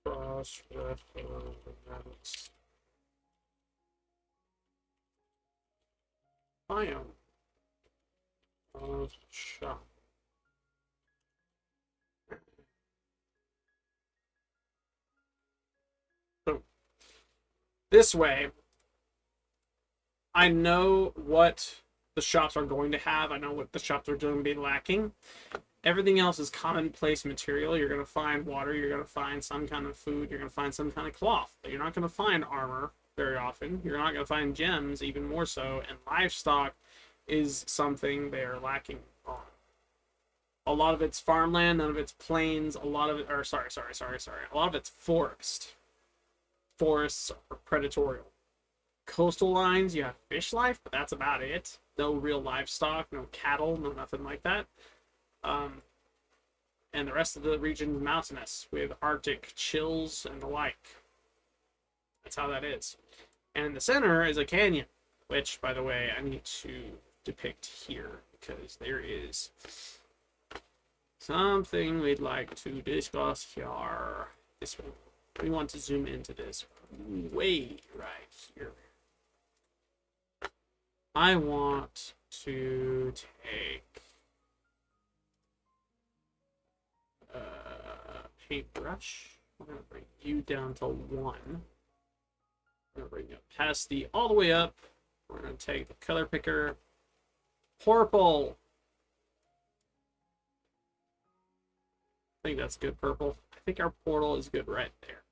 cross reference biome of shop. So this way, I know what the shops are going to have. I know what the shops are going to be lacking. Everything else is commonplace material. You're going to find water. You're going to find some kind of food. You're going to find some kind of cloth. But you're not going to find armor very often. You're not going to find gems even more so. And livestock is something they're lacking on. A lot of it's farmland. None of it's plains. A lot of it, or sorry. A lot of it's forest. Forests are predatory. Coastal lines, you have fish life, but that's about it. No real livestock, no cattle, no nothing like that. And the rest of the region is mountainous with Arctic chills and the like. That's how that is. And in the center is a canyon, which, by the way, I need to depict here because there is something we'd like to discuss here. This one. We want to zoom into this way right here. I want to take a paintbrush. I'm going to bring you down to 1. I'm going to bring opacity all the way up. We're going to take the color picker. Purple. I think that's good purple. I think our portal is good right there.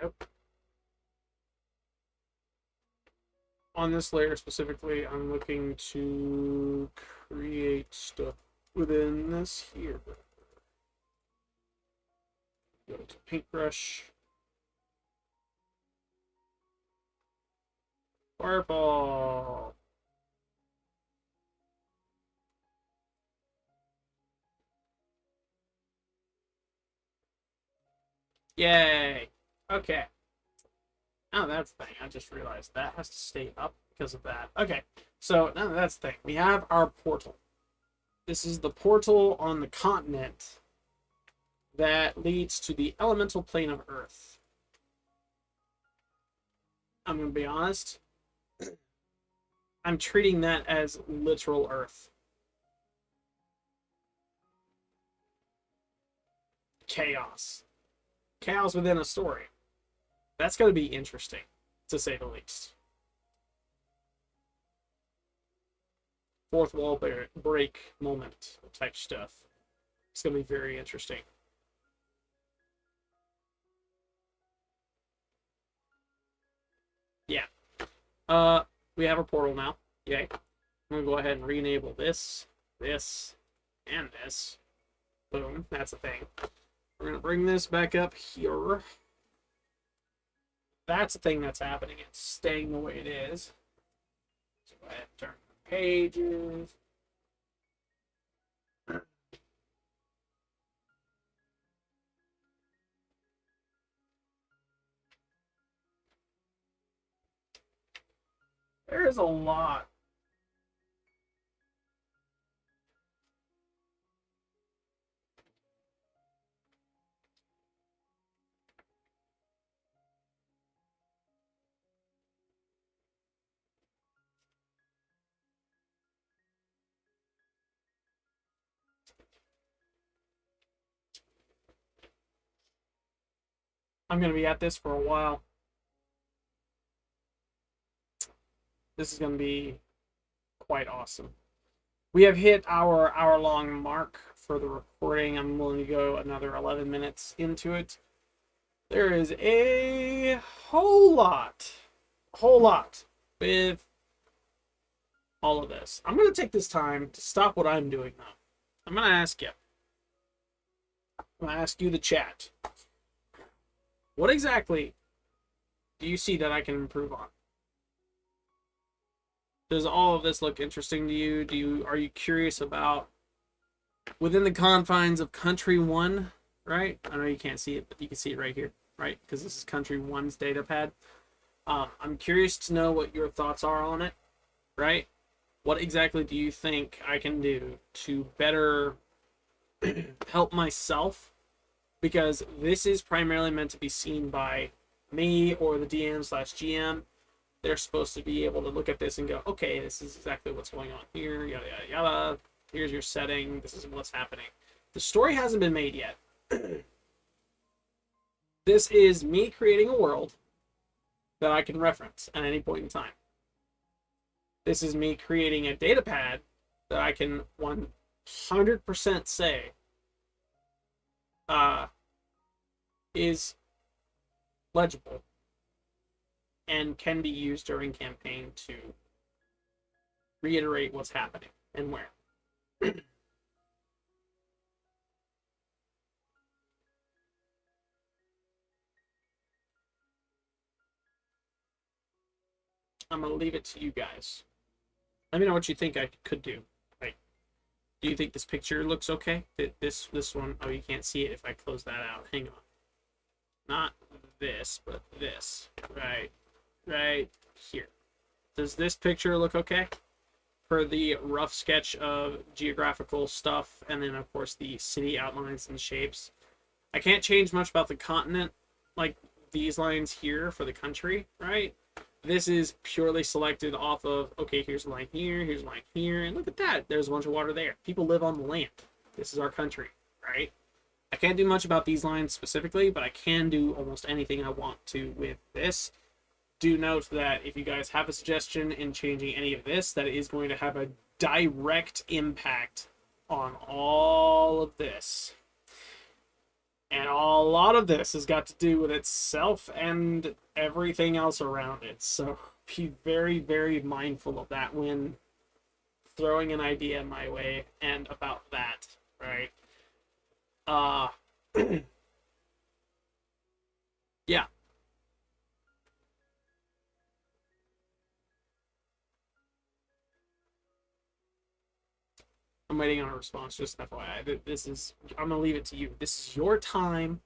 Yep. On this layer specifically, I'm looking to create stuff within this here. Go to paintbrush. Fireball. Yay. Okay. Oh, that's the thing. I just realized that has to stay up because of that. Okay. So, now that's the thing. We have our portal. This is the portal on the continent that leads to the elemental plane of Earth. I'm going to be honest. I'm treating that as literal Earth. Chaos. Chaos within a story. That's going to be interesting, to say the least. Fourth wall break moment type stuff. It's going to be very interesting. Yeah. We have a portal now. Yay. I'm going to go ahead and re-enable this, and this. Boom. That's the thing. We're going to bring this back up here. That's the thing that's happening. It's staying the way it is. So go ahead and turn the pages. There's a lot. I'm going to be at this for a while. This is going to be quite awesome. We have hit our hour-long mark for the recording. I'm willing to go another 11 minutes into it. There is a whole lot with all of this. I'm going to take this time to stop what I'm doing now. I'm going to ask you. I'm going to ask you, the chat. What exactly do you see that I can improve on? Does all of this look interesting to you? Are you curious about within the confines of Country 1, right? I know you can't see it, but you can see it right here, right? Because this is Country 1's data pad. I'm curious to know what your thoughts are on it, right? What exactly do you think I can do to better help myself? Because this is primarily meant to be seen by me or the DM/GM. They're supposed to be able to look at this and go, okay, this is exactly what's going on here, yada, yada, yada. Here's your setting. This is what's happening. The story hasn't been made yet. This is me creating a world that I can reference at any point in time. This is me creating a data pad that I can 100% say is legible and can be used during campaign to reiterate what's happening and where. I'm going to leave it to you guys. Let me know what you think I could do. Like, do you think this picture looks okay? This one, oh, you can't see it if I close that out. Hang on. Not this, but this. Right here. Does this picture look okay? For the rough sketch of geographical stuff, and then, of course, the city outlines and shapes. I can't change much about the continent, like these lines here for the country, right? This is purely selected off of, okay, here's a line here, here's a line here, and look at that. There's a bunch of water there. People live on the land. This is our country, right? I can't do much about these lines specifically, but I can do almost anything I want to with this. Do note that if you guys have a suggestion in changing any of this, that is going to have a direct impact on all of this. And And a lot of this has got to do with itself and everything else around it. So be very, very mindful of that when throwing an idea my way and about that, right? Uh, yeah. I'm waiting on a response, just FYI. This is, I'm going to leave it to you. This is your time.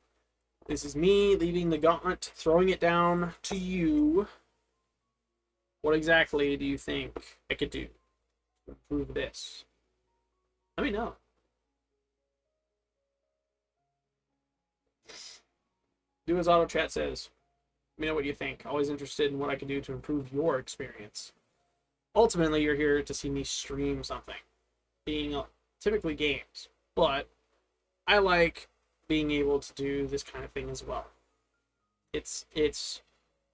This is me leaving the gauntlet, throwing it down to you. What exactly do you think I could do to improve this? Let me know. Do as Auto Chat says. Let me know what you think. Always interested in what I can do to improve your experience. Ultimately, you're here to see me stream something, being typically games, but I like being able to do this kind of thing as well. It's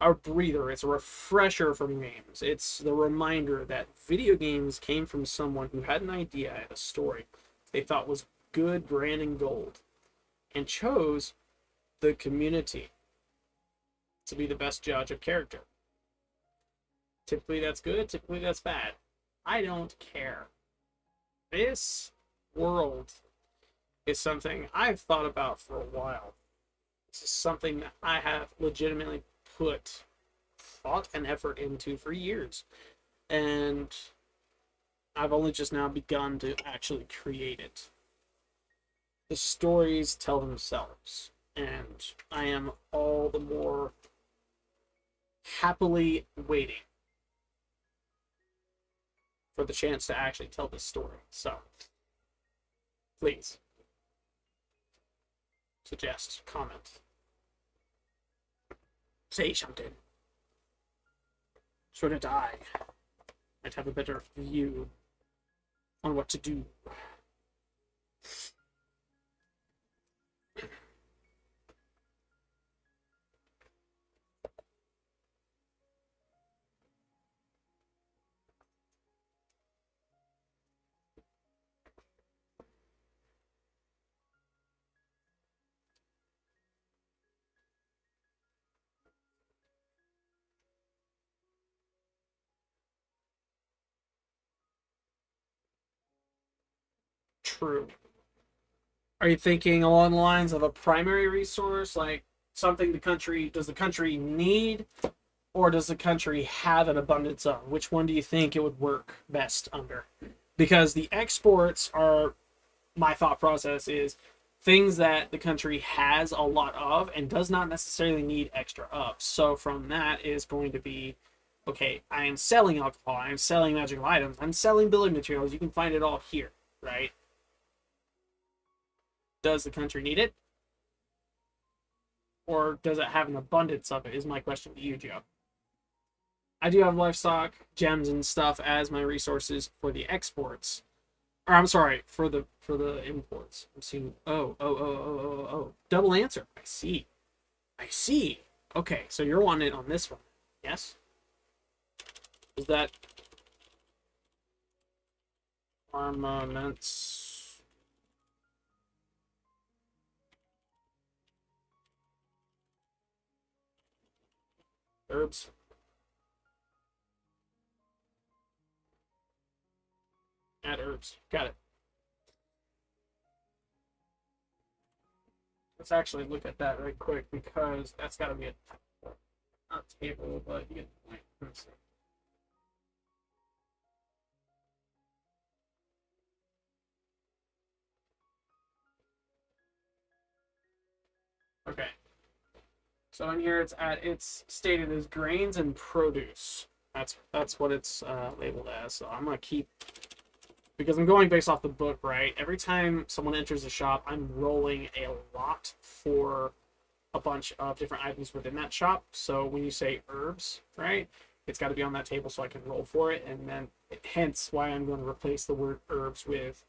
a breather. It's a refresher from games. It's the reminder that video games came from someone who had an idea and a story they thought was good branding gold and chose the community to be the best judge of character. Typically that's good, typically that's bad. I don't care. This world is something I've thought about for a while. This is something that I have legitimately put thought and effort into for years. And I've only just now begun to actually create it. The stories tell themselves, and I am all the more happily waiting for the chance to actually tell this story. So, please, suggest, comment, say something, so that I might have a better view on what to do. True. Are you thinking along the lines of a primary resource, like something does the country need, or does the country have an abundance of? Which one do you think it would work best under? Because the exports are, my thought process is things that the country has a lot of and does not necessarily need extra of. So from that is going to be, okay, I am selling alcohol, I am selling magical items, I'm selling building materials, you can find it all here, right? Does the country need it? Or does it have an abundance of it, is my question to you, Joe. I do have livestock, gems, and stuff as my resources for the exports. Or I'm sorry, for the imports. I'm seeing oh. Double answer. I see. I see. Okay, so you're wanting it on this one. Yes? Is that armaments? Herbs. Add herbs. Got it. Let's actually look at that right quick because that's got to be a not table, but you get the point. Let's see. Okay. So in here it's stated as grains and produce. That's what it's labeled as. So I'm gonna keep, because I'm going based off the book, right? Every time someone enters the shop, I'm rolling a lot for a bunch of different items within that shop. So when you say herbs, right, it's got to be on that table so I can roll for it, and then hence why I'm going to replace the word herbs with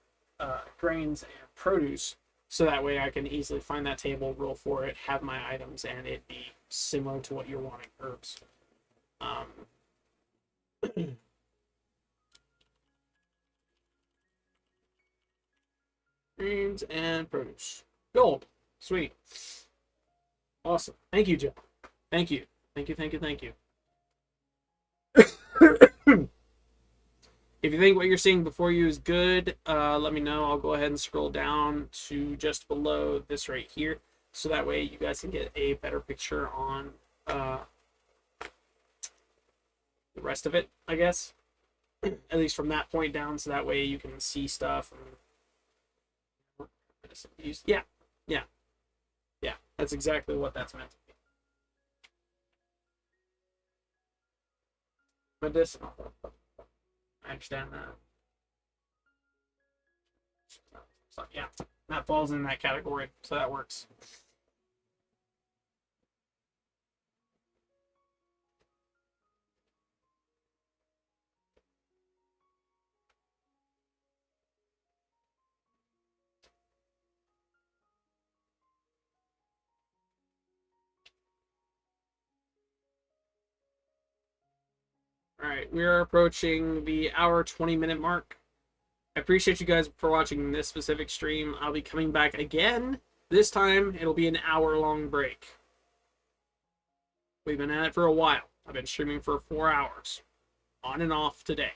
grains and produce, so that way I can easily find that table, roll for it, have my items, and it be similar to what you're wanting, herbs. Greens and produce. Gold. Sweet. Awesome. Thank you, Joe. Thank you. Thank you, thank you, thank you. If you think what you're seeing before you is good, let me know. I'll go ahead and scroll down to just below this right here, so that way you guys can get a better picture on the rest of it, I guess. At least from that point down, so that way you can see stuff. And... yeah, yeah, yeah. That's exactly what that's meant to be. Medicinal. I understand that. So, yeah, that falls in that category, so that works. All right, we are approaching the hour 20-minute mark. I appreciate you guys for watching this specific stream. I'll be coming back again. This time, it'll be an hour-long break. We've been at it for a while. I've been streaming for 4 hours, on and off today.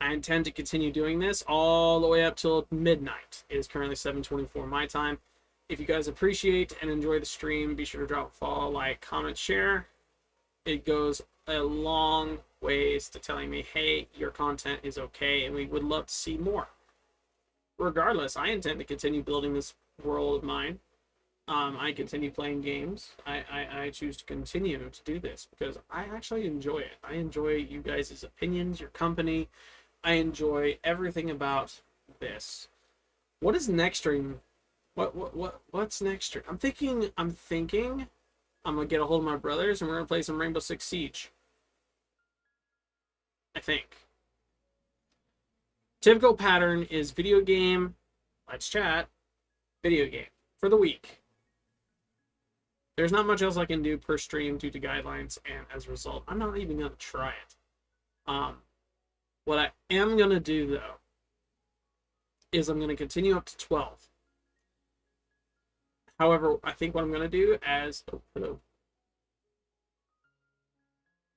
I intend to continue doing this all the way up till midnight. It is currently 7:24 my time. If you guys appreciate and enjoy the stream, be sure to drop a follow, like, comment, share. It goes a long ways to telling me, hey, your content is okay, and we would love to see more. Regardless, I intend to continue building this world of mine. I continue playing games. I choose to continue to do this because I actually enjoy it. I enjoy you guys' opinions, your company. I enjoy everything about this. What is next stream? What's next stream? I'm thinking I'm gonna get a hold of my brothers and we're gonna play some Rainbow Six Siege. I think. Typical pattern is video game, let's chat, video game for the week. There's not much else I can do per stream due to guidelines, and as a result, I'm not even gonna try it. What I am gonna do though is I'm gonna continue up to 12. However, I think what I'm gonna do as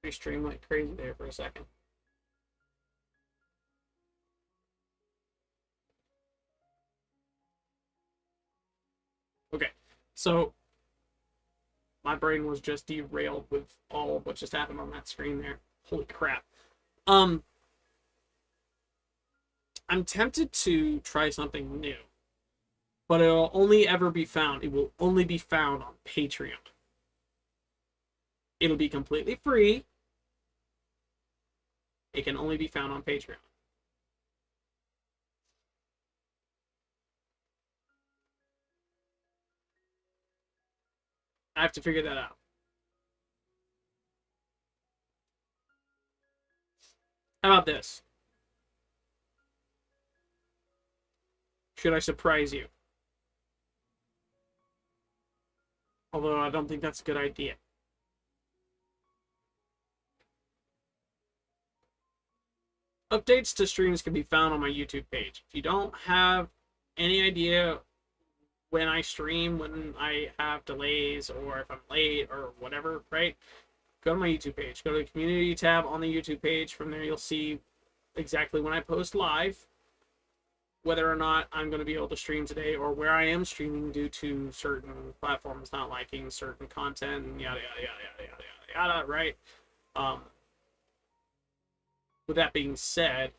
I stream like crazy there for a second. Okay, so my brain was just derailed with all of what just happened on that screen there. Holy crap. I'm tempted to try something new, but it will only be found on Patreon. It'll be completely free. It can only be found on Patreon. I have to figure that out. How about this? Should I surprise you? Although I don't think that's a good idea. Updates to streams can be found on my YouTube page. If you don't have any idea when I stream, when I have delays, or if I'm late, or whatever, right? Go to my YouTube page. Go to the community tab on the YouTube page. From there, you'll see exactly when I post live, whether or not I'm going to be able to stream today, or where I am streaming due to certain platforms not liking certain content, and yada, yada, yada, yada, yada, yada, right? With that being said,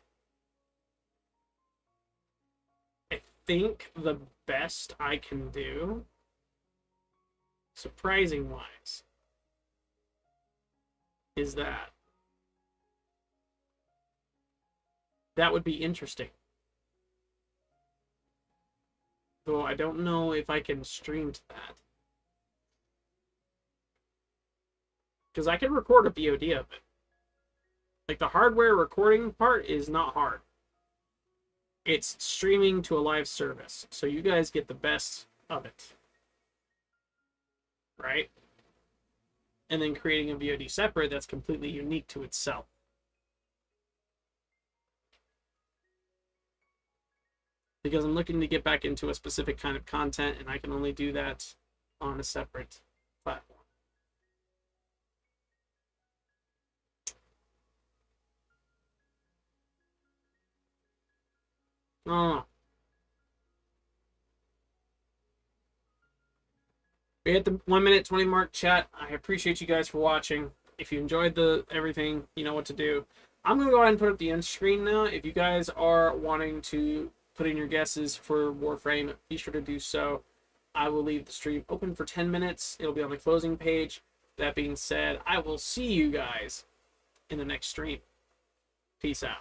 I think the best I can do, surprising wise, is that would be interesting. Though I don't know if I can stream to that. Because I can record a VOD of it. Like, the hardware recording part is not hard. It's streaming to a live service, so you guys get the best of it. Right? And then creating a VOD separate that's completely unique to itself. because I'm looking to get back into a specific kind of content, and I can only do that on a separate platform. Oh, we hit the 1 minute 20 mark, chat. I appreciate you guys for watching. If you enjoyed the everything, you know what to do. I'm gonna go ahead and put up the end screen now. If you guys are wanting to put in your guesses for Warframe, be sure to do so. I will leave the stream open for 10 minutes. It'll be on the closing page. That being said, I will see you guys in the next stream. Peace out.